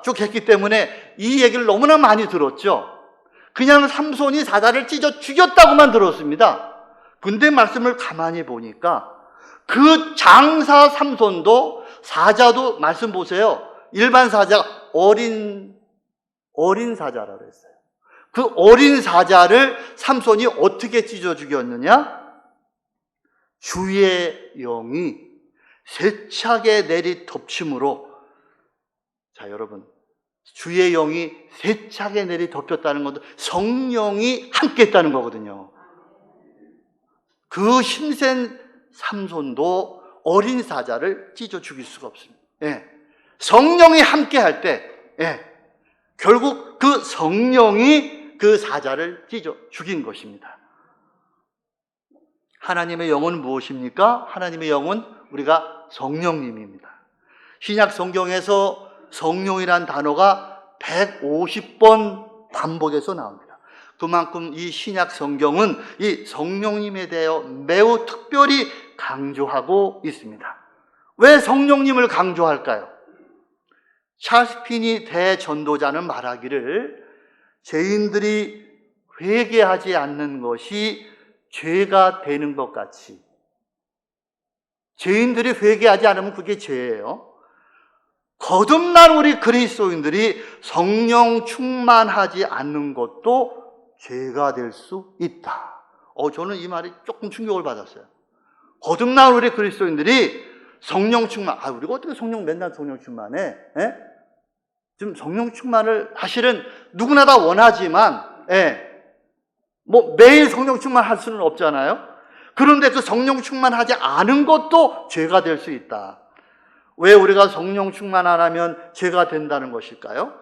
쭉 했기 때문에 이 얘기를 너무나 많이 들었죠. 그냥 삼손이 사자를 찢어 죽였다고만 들었습니다. 근데 말씀을 가만히 보니까 그 장사 삼손도, 사자도 말씀 보세요. 일반 사자가 어린 사자라고 했어요. 그 어린 사자를 삼손이 어떻게 찢어 죽였느냐? 주의 영이 세차게 내리 덮침으로. 자, 여러분, 주의 영이 세차게 내리 덮였다는 것도 성령이 함께 했다는 거거든요. 그 힘센 삼손도 어린 사자를 찢어 죽일 수가 없습니다. 성령이 함께 할 때, 결국 그 성령이 그 사자를 찢어 죽인 것입니다. 하나님의 영은 무엇입니까? 하나님의 영은 우리가 성령님입니다. 신약 성경에서 성령이란 단어가 150번 반복해서 나옵니다. 그만큼 이 신약 성경은 이 성령님에 대하여 매우 특별히 강조하고 있습니다. 왜 성령님을 강조할까요? 찰스 피니 대전도자는 말하기를, 죄인들이 회개하지 않는 것이 죄가 되는 것 같이, 죄인들이 회개하지 않으면 그게 죄예요. 거듭난 우리 그리스도인들이 성령 충만하지 않는 것도 죄가 될 수 있다. 저는 이 말이 조금 충격을 받았어요. 거듭난 우리 그리스도인들이 성령 충만, 우리가 어떻게 맨날 성령 충만해? 지금 성령 충만을 사실은 누구나 다 원하지만, 뭐 매일 성령 충만할 수는 없잖아요. 그런데 그 성령 충만하지 않은 것도 죄가 될 수 있다. 왜 우리가 성령 충만 안 하면 죄가 된다는 것일까요?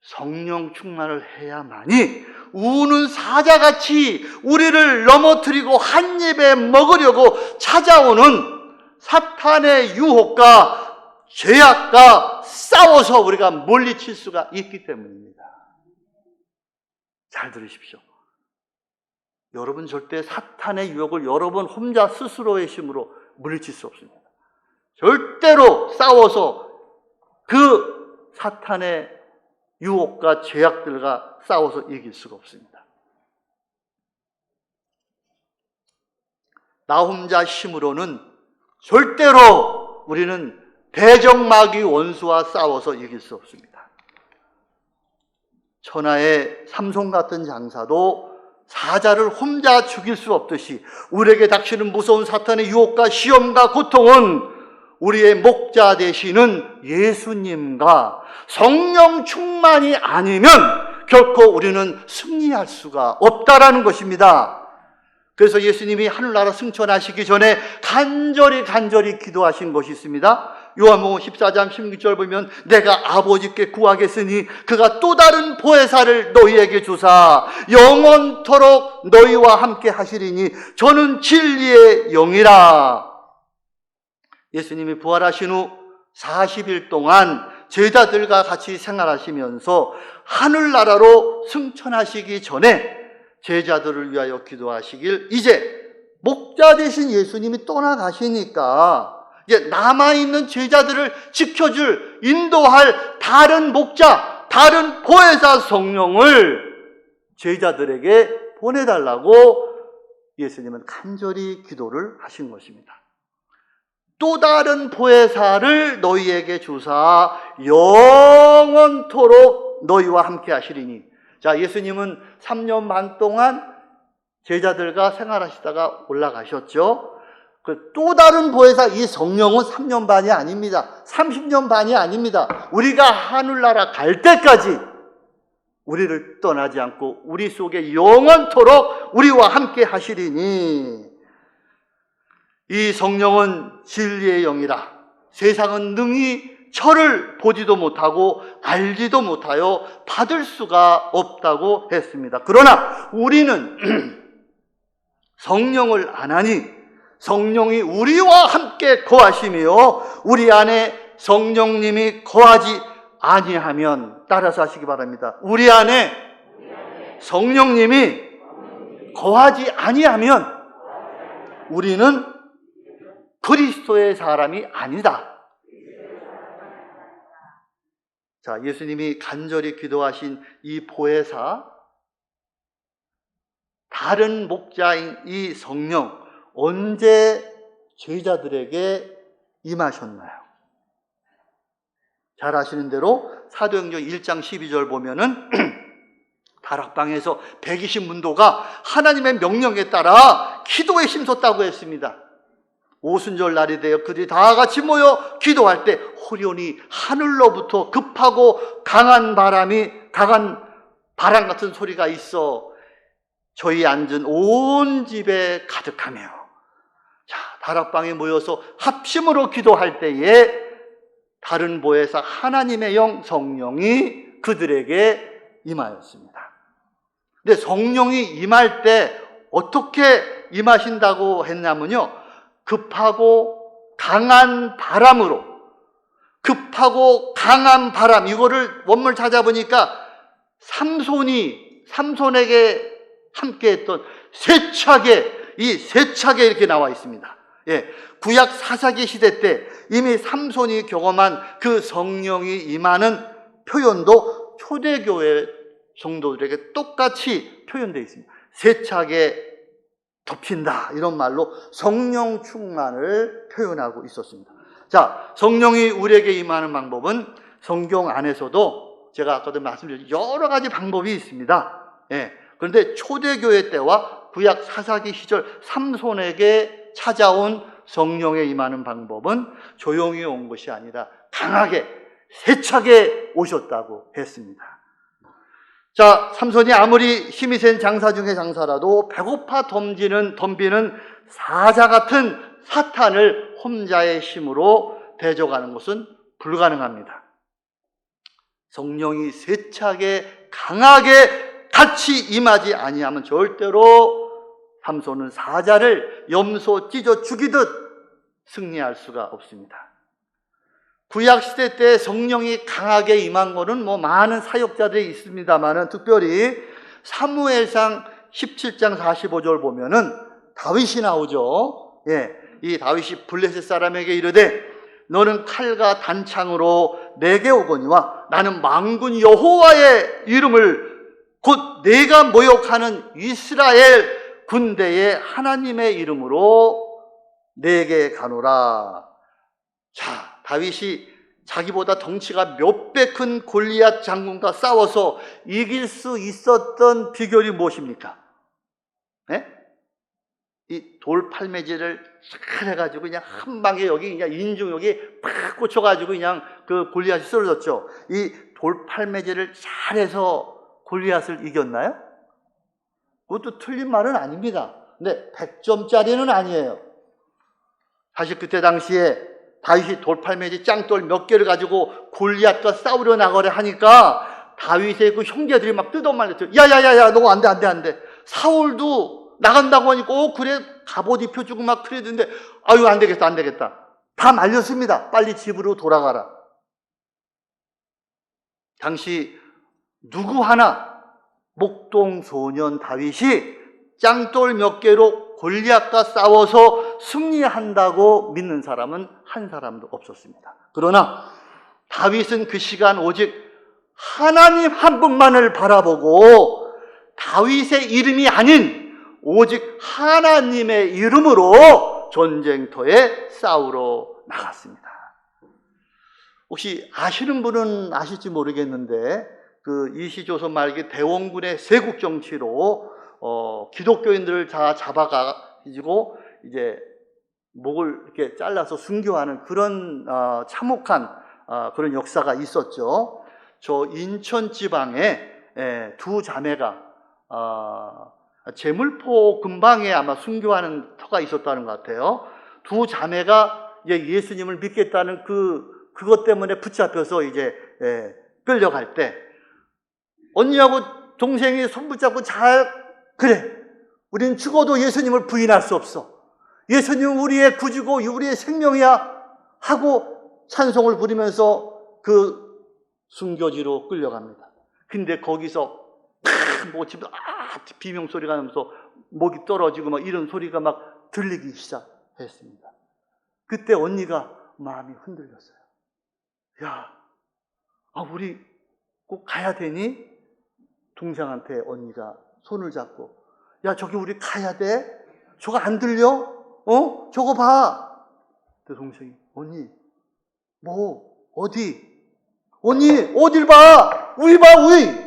성령 충만을 해야만이 우는 사자같이 우리를 넘어뜨리고 한 입에 먹으려고 찾아오는 사탄의 유혹과 죄악과 싸워서 우리가 물리칠 수가 있기 때문입니다. 잘 들으십시오. 여러분 절대 사탄의 유혹을 여러분 혼자 스스로의 힘으로 물리칠 수 없습니다. 절대로 싸워서 그 사탄의 유혹과 죄악들과 싸워서 이길 수가 없습니다. 나 혼자 힘으로는 절대로 우리는 대적마귀 원수와 싸워서 이길 수 없습니다. 천하의 삼손 같은 장사도 사자를 혼자 죽일 수 없듯이 우리에게 닥치는 무서운 사탄의 유혹과 시험과 고통은 우리의 목자 되시는 예수님과 성령 충만이 아니면 결코 우리는 승리할 수가 없다라는 것입니다. 그래서 예수님이 하늘나라 승천하시기 전에 간절히 기도하신 것이 있습니다. 요한복음 14장 16절 보면 내가 아버지께 구하겠으니 그가 또 다른 보혜사를 너희에게 주사 영원토록 너희와 함께 하시리니 저는 진리의 영이라. 예수님이 부활하신 후 40일 동안 제자들과 같이 생활하시면서 하늘나라로 승천하시기 전에 제자들을 위하여 기도하시길, 이제 목자 되신 예수님이 떠나가시니까 이제 남아있는 제자들을 지켜줄, 인도할 다른 목자, 다른 보혜사 성령을 제자들에게 보내달라고 예수님은 간절히 기도를 하신 것입니다. 또 다른 보혜사를 너희에게 주사 영원토록 너희와 함께 하시리니. 자, 예수님은 3년 반 동안 제자들과 생활하시다가 올라가셨죠. 그 또 다른 보혜사, 이 성령은 3년 반이 아닙니다. 30년 반이 아닙니다. 우리가 하늘나라 갈 때까지 우리를 떠나지 않고 우리 속에 영원토록 우리와 함께 하시리니. 이 성령은 진리의 영이라. 세상은 능히 저를 보지도 못하고 알지도 못하여 받을 수가 없다고 했습니다. 그러나 우리는 성령을 안 하니 성령이 우리와 함께 거하시며 우리 안에 성령님이 거하지 아니하면, 따라서 하시기 바랍니다. 우리 안에 성령님이 거하지 아니하면 우리는 그리스도의 사람이 아니다. 자, 예수님이 간절히 기도하신 이 보혜사, 다른 목자인 이 성령, 언제 제자들에게 임하셨나요? 잘 아시는 대로 사도행전 1장 12절 보면은 다락방에서 120문도가 하나님의 명령에 따라 기도에 힘썼다고 했습니다. 오순절 날이 되어 그들이 다 같이 모여 기도할 때 호련히 하늘로부터 급하고 강한 바람 같은 소리가 있어 저희 앉은 온 집에 가득하며, 자, 다락방에 모여서 합심으로 기도할 때에 다른 보혜사 하나님의 영 성령이 그들에게 임하였습니다. 근데 성령이 임할 때 어떻게 임하신다고 했냐면요, 급하고 강한 바람으로, 급하고 강한 바람, 이거를 원문 찾아보니까 삼손에게 함께했던 세차게, 이 세차게 이렇게 나와 있습니다. 예, 구약 사사기 시대 때 이미 삼손이 경험한 그 성령이 임하는 표현도 초대교회 성도들에게 똑같이 표현되어 있습니다. 세차게 덮인다, 이런 말로 성령 충만을 표현하고 있었습니다. 자, 성령이 우리에게 임하는 방법은 성경 안에서도 제가 아까도 말씀드린 여러 가지 방법이 있습니다. 예, 그런데 초대교회 때와 구약 사사기 시절 삼손에게 찾아온 성령에 임하는 방법은 조용히 온 것이 아니라 강하게, 세차게 오셨다고 했습니다. 자, 삼손이 아무리 힘이 센 장사 중의 장사라도 배고파 덤비는 사자 같은 사탄을 혼자의 힘으로 대적하는 것은 불가능합니다. 성령이 세차게 강하게 같이 임하지 아니하면 절대로 삼손은 사자를 염소 찢어 죽이듯 승리할 수가 없습니다. 구약시대 때 성령이 강하게 임한 거는 많은 사역자들이 있습니다만은, 특별히 사무엘상 17장 45절 보면은 다윗이 나오죠. 이 다윗이 블레셋 사람에게 이르되 너는 칼과 단창으로 내게 오거니와 나는 만군 여호와의 이름을 곧 내가 모욕하는 이스라엘 군대의 하나님의 이름으로 내게 가노라. 자, 다윗이 자기보다 덩치가 몇 배 큰 골리앗 장군과 싸워서 이길 수 있었던 비결이 무엇입니까? 이 돌팔매질을 잘 해가지고 그냥 한 방에 여기 그냥 인중 여기 팍 꽂혀가지고 그냥 그 골리앗이 쓰러졌죠. 이 돌팔매질을 잘해서 골리앗을 이겼나요? 그것도 틀린 말은 아닙니다. 근데 100점짜리는 아니에요. 사실 그때 당시에 다윗이 돌팔매질 짱돌 몇 개를 가지고 골리앗과 싸우려 나가려 하니까 다윗의 그 형제들이 막 뜯어말렸죠. 야야야야, 너 안 돼. 사울도 나간다고 하니까 그래 갑옷 입혀주고 막 그랬는데 아유 안 되겠다. 다 말렸습니다. 빨리 집으로 돌아가라. 당시 누구 하나 목동 소년 다윗이 짱돌 몇 개로 골리앗과 싸워서 승리한다고 믿는 사람은 한 사람도 없었습니다. 그러나 다윗은 그 시간 오직 하나님 한 분만을 바라보고 다윗의 이름이 아닌 오직 하나님의 이름으로 전쟁터에 싸우러 나갔습니다. 혹시 아시는 분은 아실지 모르겠는데 그 일시조선 말기 대원군의 세국 정치로 기독교인들을 다 잡아가지고 이제 목을 이렇게 잘라서 순교하는 그런 참혹한 그런 역사가 있었죠. 저 인천 지방에 두 자매가 제물포 근방에 아마 순교하는 터가 있었다는 것 같아요. 두 자매가 이제 예수님을 믿겠다는 그것 때문에 붙잡혀서 이제 끌려갈 때 언니하고 동생이 손 붙잡고 그래, 우린 죽어도 예수님을 부인할 수 없어. 예수님은 우리의 구주고 우리의 생명이야 하고 찬송을 부르면서 그 순교지로 끌려갑니다. 근데 거기서 비명소리가 나면서 목이 떨어지고 막 이런 소리가 막 들리기 시작했습니다. 그때 언니가 마음이 흔들렸어요. 야, 우리 꼭 가야 되니? 동생한테 언니가 손을 잡고 야, 저기 우리 가야 돼? 저거 안 들려? 저거 봐. 그 동생이 언니 어디? 언니 어딜 봐? 우리 봐, 우리.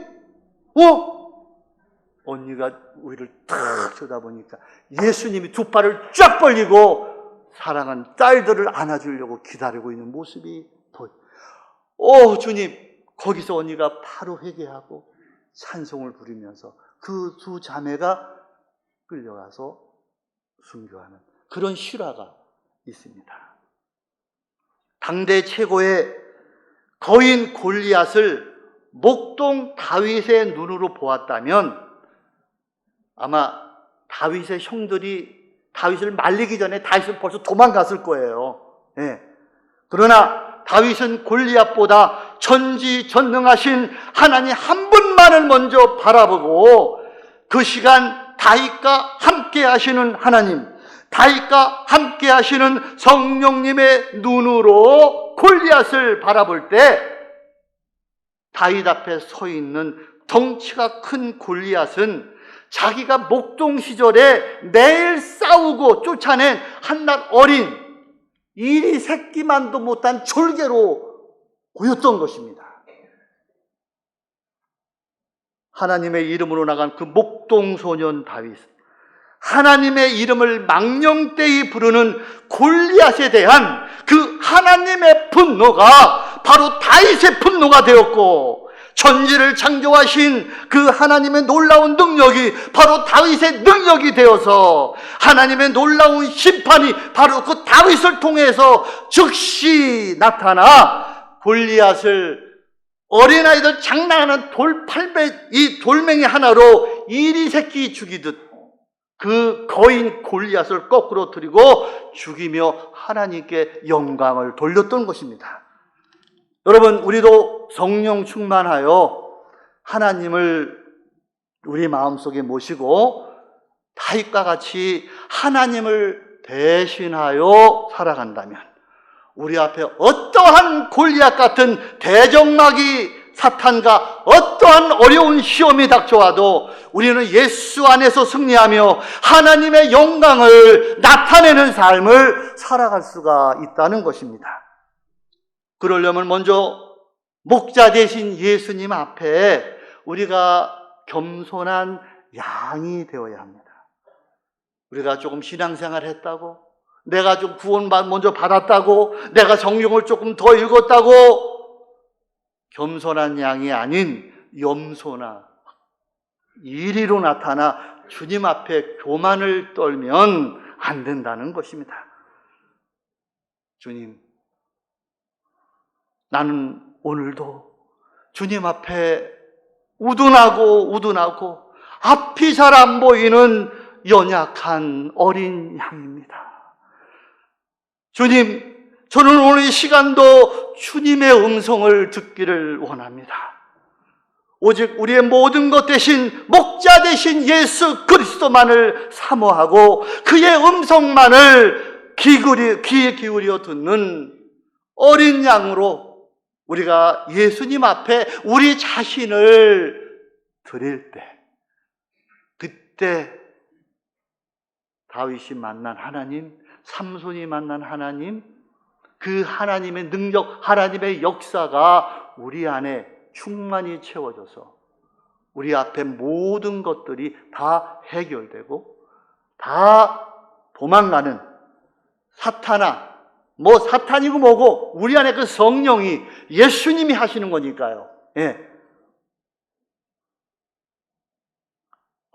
언니가 우리를 탁 쳐다보니까 예수님이 두 팔을 쫙 벌리고 사랑한 딸들을 안아주려고 기다리고 있는 모습이 보여요. 주님. 거기서 언니가 바로 회개하고 찬송을 부르면서 그 두 자매가 끌려가서 순교하는 그런 실화가 있습니다. 당대 최고의 거인 골리앗을 목동 다윗의 눈으로 보았다면 아마 다윗의 형들이 다윗을 말리기 전에 다윗은 벌써 도망갔을 거예요. 그러나 다윗은 골리앗보다 전지전능하신 하나님 한 분만을 먼저 바라보고 그 시간 다윗과 함께 하시는 하나님, 다윗과 함께 하시는 성령님의 눈으로 골리앗을 바라볼 때 다윗 앞에 서 있는 덩치가 큰 골리앗은 자기가 목동 시절에 매일 싸우고 쫓아낸 한낱 어린 이리 새끼만도 못한 졸개로 보였던 것입니다. 하나님의 이름으로 나간 그 목동 소년 다윗, 하나님의 이름을 망령되이 부르는 골리앗에 대한 그 하나님의 분노가 바로 다윗의 분노가 되었고, 천지를 창조하신 그 하나님의 놀라운 능력이 바로 다윗의 능력이 되어서 하나님의 놀라운 심판이 바로 그 다윗을 통해서 즉시 나타나 골리앗을 어린아이들 장난하는 이 돌멩이 하나로 이리 새끼 죽이듯 그 거인 골리앗을 거꾸로 들이고 죽이며 하나님께 영광을 돌렸던 것입니다. 여러분, 우리도 성령 충만하여 하나님을 우리 마음속에 모시고 다윗과 같이 하나님을 대신하여 살아간다면 우리 앞에 어떠한 골리앗 같은 대적마귀 사탄과 어떠한 어려운 시험이 닥쳐와도 우리는 예수 안에서 승리하며 하나님의 영광을 나타내는 삶을 살아갈 수가 있다는 것입니다. 그러려면 먼저 목자 되신 예수님 앞에 우리가 겸손한 양이 되어야 합니다. 우리가 조금 신앙생활 했다고, 내가 좀 구원 먼저 받았다고, 내가 성경을 조금 더 읽었다고 겸손한 양이 아닌 염소나 이리로 나타나 주님 앞에 교만을 떨면 안 된다는 것입니다. 주님, 나는 오늘도 주님 앞에 우둔하고 앞이 잘 안 보이는 연약한 어린 양입니다. 주님, 저는 오늘 이 시간도 주님의 음성을 듣기를 원합니다. 오직 우리의 모든 것 대신 목자 되신 예수 그리스도만을 사모하고 그의 음성만을 귀에 기울여 듣는 어린 양으로 우리가 예수님 앞에 우리 자신을 드릴 때, 그때 다윗이 만난 하나님, 삼손이 만난 하나님, 그 하나님의 능력, 하나님의 역사가 우리 안에 충만히 채워져서 우리 앞에 모든 것들이 다 해결되고 다 도망가는 사탄이고 뭐고 우리 안에 그 성령이 예수님이 하시는 거니까요. 예.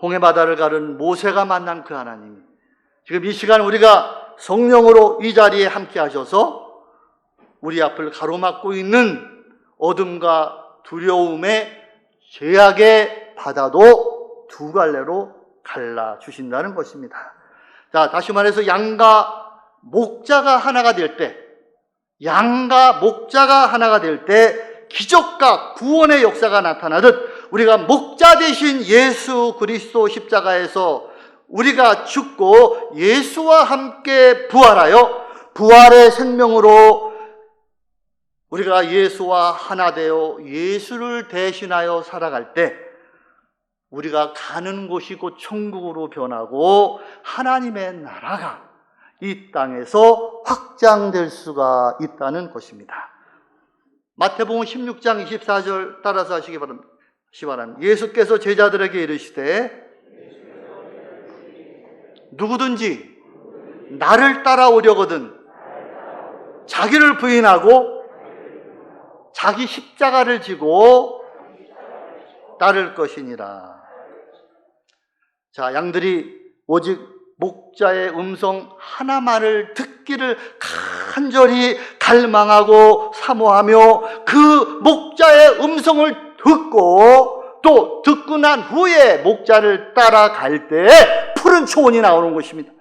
홍해바다를 가른 모세가 만난 그 하나님이 지금 이 시간 우리가 성령으로 이 자리에 함께 하셔서 우리 앞을 가로막고 있는 어둠과 두려움의 죄악의 바다도 두 갈래로 갈라주신다는 것입니다. 자, 다시 말해서 양과 목자가 하나가 될 때 기적과 구원의 역사가 나타나듯 우리가 목자 되신 예수 그리스도 십자가에서 우리가 죽고 예수와 함께 부활하여 부활의 생명으로 우리가 예수와 하나 되어 예수를 대신하여 살아갈 때 우리가 가는 곳이 곧 천국으로 변하고 하나님의 나라가 이 땅에서 확장될 수가 있다는 것입니다. 마태복음 16장 24절 따라서 하시기 바랍니다. 예수께서 제자들에게 이르시되 누구든지 나를 따라오려거든 자기를 부인하고 자기 십자가를 지고 따를 것이니라. 자, 양들이 오직 목자의 음성 하나만을 듣기를 간절히 갈망하고 사모하며 그 목자의 음성을 듣고 또 듣고 난 후에 목자를 따라갈 때 푸른 초원이 나오는 것입니다.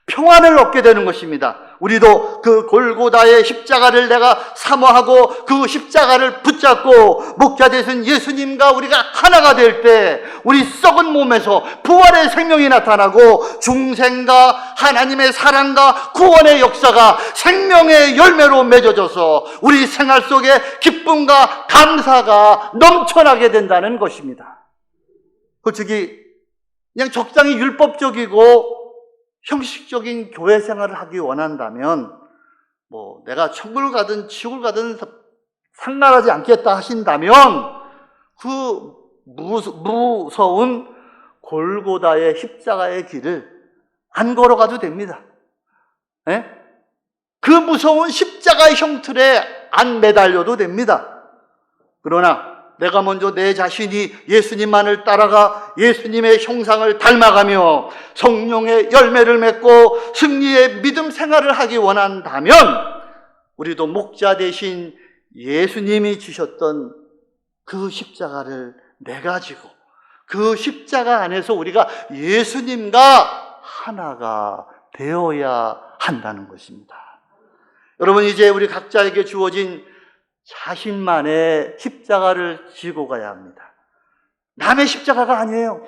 평안을 얻게 되는 것입니다. 우리도 그 골고다의 십자가를 내가 사모하고 그 십자가를 붙잡고 목자 되신 예수님과 우리가 하나가 될 때 우리 썩은 몸에서 부활의 생명이 나타나고 중생과 하나님의 사랑과 구원의 역사가 생명의 열매로 맺어져서 우리 생활 속에 기쁨과 감사가 넘쳐나게 된다는 것입니다. 솔직히 그냥 적당히 율법적이고 형식적인 교회 생활을 하기 원한다면 내가 천국을 가든 지옥을 가든 상관하지 않겠다 하신다면 그 무서운 골고다의 십자가의 길을 안 걸어가도 됩니다. 네? 그 무서운 십자가의 형틀에 안 매달려도 됩니다. 그러나 내가 먼저 내 자신이 예수님만을 따라가 예수님의 형상을 닮아가며 성령의 열매를 맺고 승리의 믿음 생활을 하기 원한다면 우리도 목자 대신 예수님이 주셨던 그 십자가를 내가지고 그 십자가 안에서 우리가 예수님과 하나가 되어야 한다는 것입니다. 여러분, 이제 우리 각자에게 주어진 자신만의 십자가를 지고 가야 합니다. 남의 십자가가 아니에요.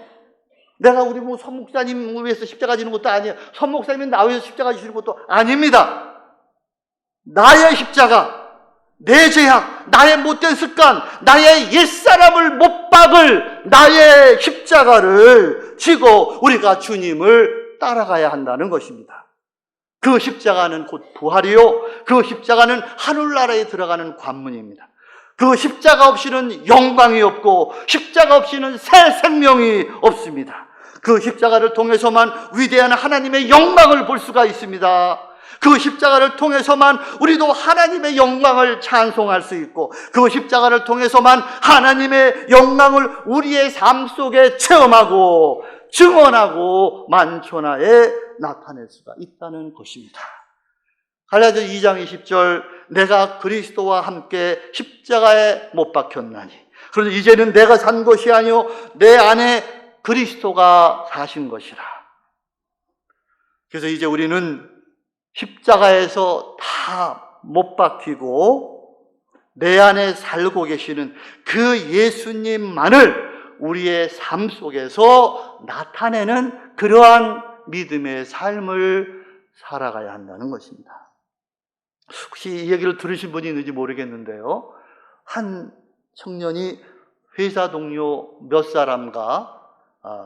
내가 우리 선 목사님 위해서 십자가 지는 것도 아니에요. 선 목사님이 나 위해서 십자가 지는 것도 아닙니다. 나의 십자가, 내 죄악, 나의 못된 습관, 나의 옛사람을 못 박을 나의 십자가를 지고 우리가 주님을 따라가야 한다는 것입니다. 그 십자가는 곧 부활이요, 그 십자가는 하늘나라에 들어가는 관문입니다. 그 십자가 없이는 영광이 없고 십자가 없이는 새 생명이 없습니다. 그 십자가를 통해서만 위대한 하나님의 영광을 볼 수가 있습니다. 그 십자가를 통해서만 우리도 하나님의 영광을 찬송할 수 있고, 그 십자가를 통해서만 하나님의 영광을 우리의 삶 속에 체험하고 증언하고 만천하에 나타낼 수가 있다는 것입니다. 갈라디아 2장 20절, 내가 그리스도와 함께 십자가에 못 박혔나니, 그런데 이제는 내가 산 것이 아니요 내 안에 그리스도가 사신 것이라. 그래서 이제 우리는 십자가에서 다 못 박히고 내 안에 살고 계시는 그 예수님만을 우리의 삶 속에서 나타내는 그러한 믿음의 삶을 살아가야 한다는 것입니다. 혹시 이 얘기를 들으신 분이 있는지 모르겠는데요, 한 청년이 회사 동료 몇 사람과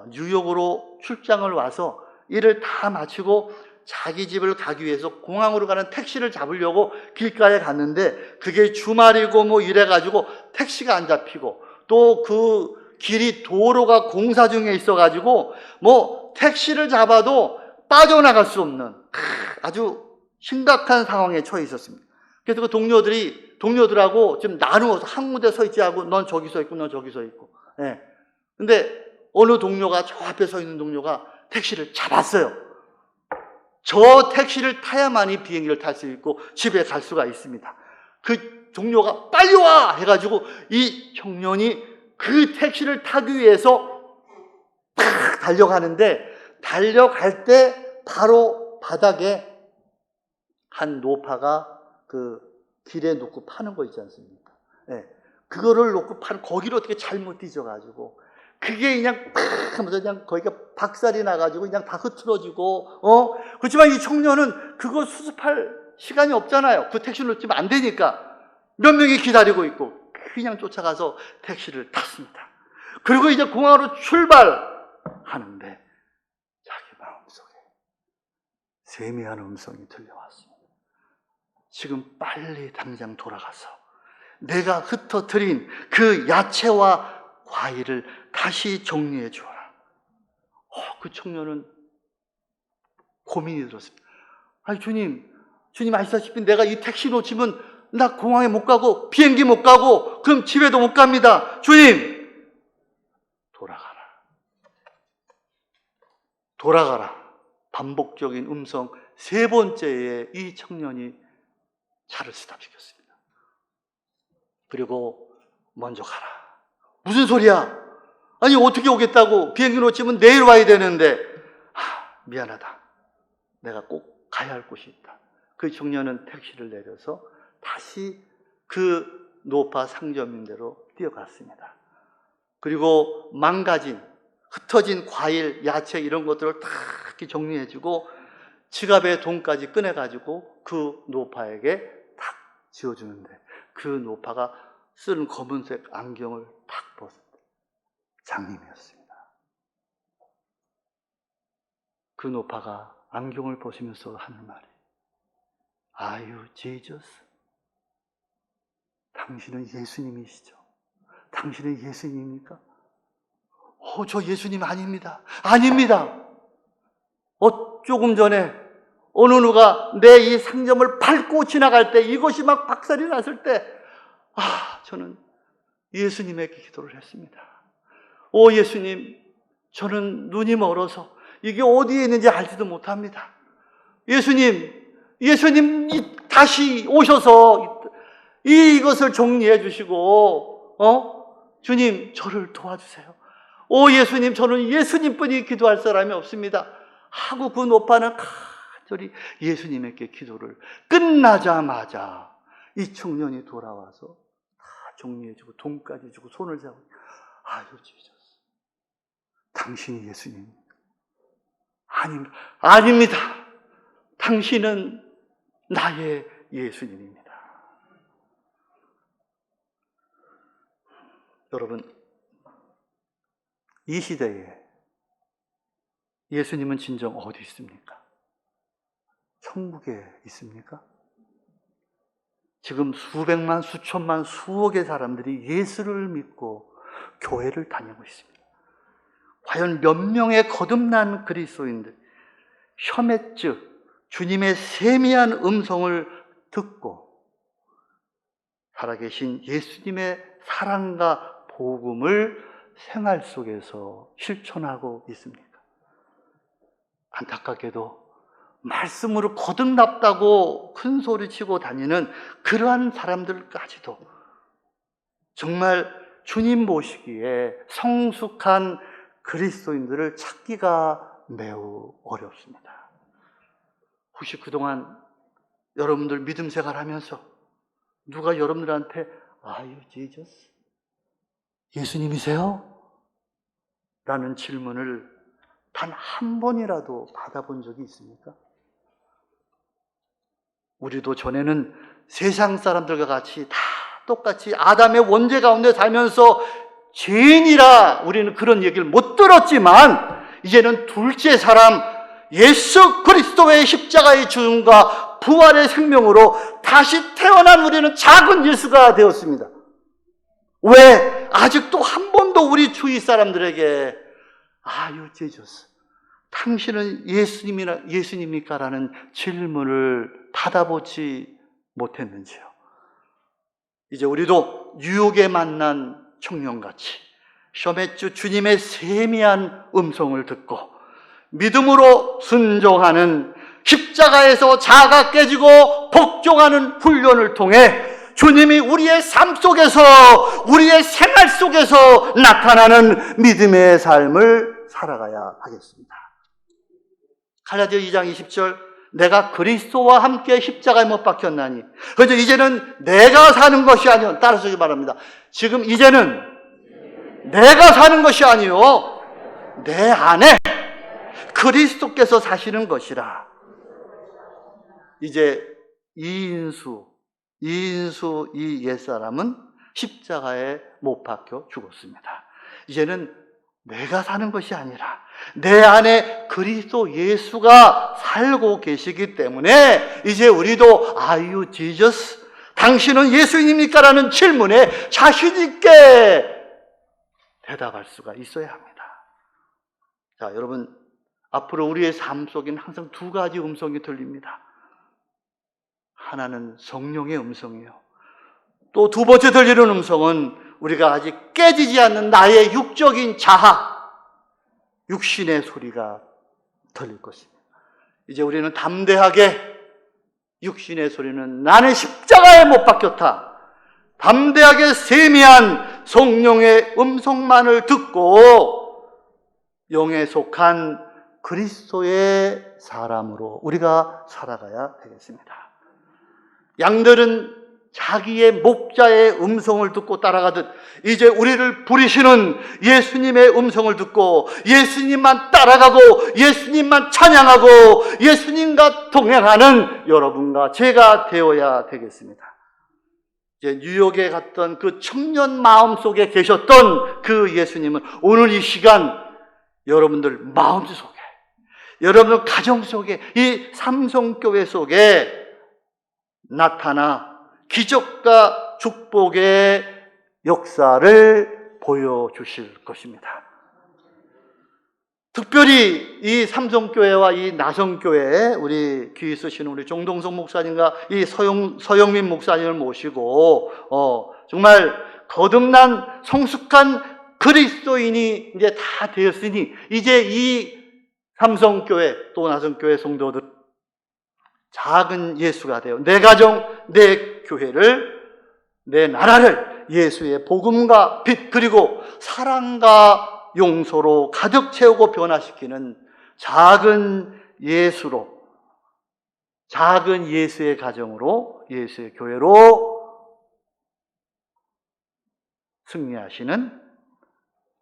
뉴욕으로 출장을 와서 일을 다 마치고 자기 집을 가기 위해서 공항으로 가는 택시를 잡으려고 길가에 갔는데, 그게 주말이고 뭐 이래가지고 택시가 안 잡히고, 또 그 길이 도로가 공사 중에 있어가지고 뭐 택시를 잡아도 빠져나갈 수 없는 아주 심각한 상황에 처해 있었습니다. 그래서 그 동료들하고 지금 나누어서 한 군데 서 있지 하고, 넌 저기 서 있고 넌 저기 서 있고. 예. 근데 어느 동료가, 저 앞에 서 있는 동료가 택시를 잡았어요. 저 택시를 타야만이 비행기를 탈 수 있고 집에 갈 수가 있습니다. 그 동료가 빨리 와! 해가지고 이 청년이 그 택시를 타기 위해서 팍 달려가는데, 달려갈 때 바로 바닥에 한 노파가 그 길에 놓고 파는 거 있지 않습니까? 네. 그거를 놓고 파는, 거기를 어떻게 잘못 뒤져가지고 그게 그냥 팍 하면서 그냥 거기가 박살이 나가지고 그냥 다 흐트러지고, 그렇지만 이 청년은 그거 수습할 시간이 없잖아요. 그 택시를 놓치면 안 되니까 몇 명이 기다리고 있고 그냥 쫓아가서 택시를 탔습니다. 그리고 이제 공항으로 출발하는데 자기 마음속에 세미한 음성이 들려왔습니다. 지금 빨리 당장 돌아가서 내가 흩어뜨린 그 야채와 과일을 다시 정리해 주어라. 그 청년은 고민이 들었습니다. 아니 주님 아시다시피 내가 이 택시 놓치면 나 공항에 못 가고 비행기 못 가고 그럼 집에도 못 갑니다. 주님, 돌아가라. 반복적인 음성 3번째에 이 청년이 차를 스탑시켰습니다. 그리고 먼저 가라. 무슨 소리야? 아니 어떻게 오겠다고? 비행기 놓치면 내일 와야 되는데. 미안하다. 내가 꼭 가야 할 곳이 있다. 그 청년은 택시를 내려서 다시 그 노파 상점인 대로 뛰어갔습니다. 그리고 망가진, 흩어진 과일, 야채 이런 것들을 다 이렇게 정리해주고 지갑에 돈까지 꺼내가지고 그 노파에게 탁 지어주는데, 그 노파가 쓴 검은색 안경을 탁 벗은 장님이었습니다. 그 노파가 안경을 벗으면서 하는 말이, Are you Jesus? 당신은 예수님이시죠? 당신은 예수님입니까? 저 예수님 아닙니다. 아닙니다. 조금 전에 어느 누가 내 이 상점을 밟고 지나갈 때, 이것이 막 박살이 났을 때, 저는 예수님에게 기도를 했습니다. 예수님, 저는 눈이 멀어서 이게 어디에 있는지 알지도 못합니다. 예수님 다시 오셔서 이것을 정리해 주시고, 주님, 저를 도와주세요. 오 예수님, 저는 예수님뿐이 기도할 사람이 없습니다 하고 그 노파는 간절히 예수님에게 기도를 끝나자마자 이 청년이 돌아와서 다 정리해주고 돈까지 주고 손을 잡고, 아유 주셨어, 당신이 예수님입니까? 아닙니다. 당신은 나의 예수님입니다. 여러분, 이 시대에 예수님은 진정 어디 있습니까? 천국에 있습니까? 지금 수백만, 수천만, 수억의 사람들이 예수를 믿고 교회를 다니고 있습니다. 과연 몇 명의 거듭난 그리스도인들, 셔맷즉 주님의 세미한 음성을 듣고 살아계신 예수님의 사랑과 복음을 생활 속에서 실천하고 있습니까? 안타깝게도 말씀으로 거듭났다고 큰 소리치고 다니는 그러한 사람들까지도 정말 주님 보시기에 성숙한 그리스도인들을 찾기가 매우 어렵습니다. 혹시 그동안 여러분들 믿음 생활하면서 누가 여러분들한테 아유 지저스 예수님이세요? 라는 질문을 단 한 번이라도 받아본 적이 있습니까? 우리도 전에는 세상 사람들과 같이 다 똑같이 아담의 원죄 가운데 살면서 죄인이라 우리는 그런 얘기를 못 들었지만, 이제는 둘째 사람 예수 그리스도의 십자가의 죽음과 부활의 생명으로 다시 태어난 우리는 작은 예수가 되었습니다. 왜? 아직도 한 번도 우리 주위 사람들에게 아유 제주스 당신은 예수님입니까? 라는 질문을 받아보지 못했는지요. 이제 우리도 뉴욕에 만난 청년같이 셔맷주 주님의 세미한 음성을 듣고 믿음으로 순종하는, 십자가에서 자아가 깨지고 복종하는 훈련을 통해 주님이 우리의 삶 속에서, 우리의 생활 속에서 나타나는 믿음의 삶을 살아가야 하겠습니다. 갈라디아 2장 20절, 내가 그리스도와 함께 십자가에 못 박혔나니. 그래서 이제는 내가 사는 것이 아니요, 따라서 말합니다. 지금 이제는 내가 사는 것이 아니요, 내 안에 그리스도께서 사시는 것이라. 이제 이인수 이 옛사람은 십자가에 못 박혀 죽었습니다. 이제는 내가 사는 것이 아니라 내 안에 그리스도 예수가 살고 계시기 때문에 이제 우리도 Are you Jesus? 당신은 예수님입니까? 라는 질문에 자신 있게 대답할 수가 있어야 합니다. 자, 여러분, 앞으로 우리의 삶 속에는 항상 두 가지 음성이 들립니다. 하나는 성령의 음성이요, 또 두 번째 들리는 음성은 우리가 아직 깨지지 않는 나의 육적인 자아, 육신의 소리가 들릴 것입니다. 이제 우리는 담대하게 육신의 소리는 나는 십자가에 못 박혔다, 담대하게 세미한 성령의 음성만을 듣고 영에 속한 그리스도의 사람으로 우리가 살아가야 되겠습니다. 양들은 자기의 목자의 음성을 듣고 따라가듯 이제 우리를 부리시는 예수님의 음성을 듣고 예수님만 따라가고 예수님만 찬양하고 예수님과 동행하는 여러분과 제가 되어야 되겠습니다. 이제 뉴욕에 갔던 그 청년 마음속에 계셨던 그 예수님은 오늘 이 시간 여러분들 마음속에, 여러분 가정 속에, 이 삼성교회 속에 나타나 기적과 축복의 역사를 보여주실 것입니다. 특별히 이 삼성교회와 이 나성교회에 우리 귀 쓰시는 우리 종동석 목사님과 이 서영민 목사님을 모시고 정말 거듭난 성숙한 그리스도인이 이제 다 되었으니 이제 이 삼성교회 또 나성교회 성도들 작은 예수가 되어 내 가정, 내 교회를, 내 나라를 예수의 복음과 빛, 그리고 사랑과 용서로 가득 채우고 변화시키는 작은 예수로, 작은 예수의 가정으로, 예수의 교회로 승리하시는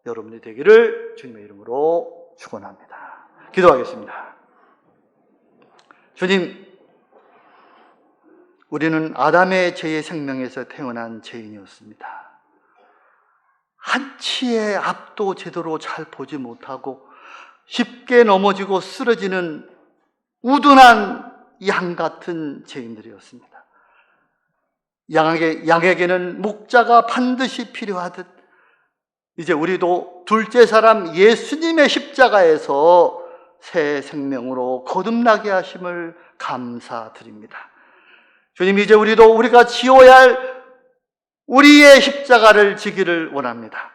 여러분이 되기를 주님의 이름으로 축원합니다. 기도하겠습니다. 주님, 우리는 아담의 죄의 생명에서 태어난 죄인이었습니다. 한치의 앞도 제대로 잘 보지 못하고 쉽게 넘어지고 쓰러지는 우둔한 양 같은 죄인들이었습니다. 양에게는 목자가 반드시 필요하듯 이제 우리도 둘째 사람 예수님의 십자가에서 새 생명으로 거듭나게 하심을 감사드립니다. 주님, 이제 우리가 지어야 할 우리의 십자가를 지기를 원합니다.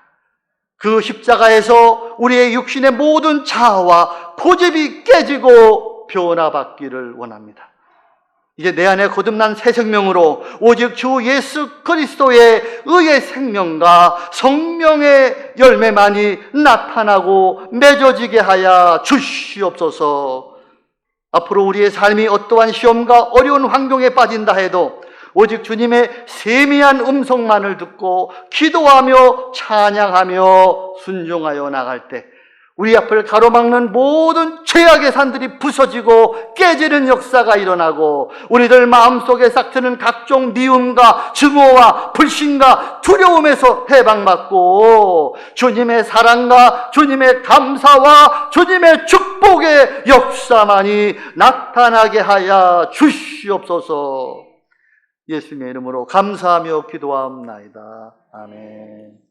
그 십자가에서 우리의 육신의 모든 자아와 고집이 깨지고 변화받기를 원합니다. 이제 내 안에 거듭난 새 생명으로 오직 주 예수 그리스도의 의의 생명과 성령의 열매만이 나타나고 맺어지게 하여 주시옵소서. 앞으로 우리의 삶이 어떠한 시험과 어려운 환경에 빠진다 해도 오직 주님의 세미한 음성만을 듣고 기도하며 찬양하며 순종하여 나갈 때 우리 앞을 가로막는 모든 죄악의 산들이 부서지고 깨지는 역사가 일어나고 우리들 마음속에 싹트는 각종 미움과 증오와 불신과 두려움에서 해방받고 주님의 사랑과 주님의 감사와 주님의 축복의 역사만이 나타나게 하여 주시옵소서. 예수님의 이름으로 감사하며 기도하옵나이다. 아멘.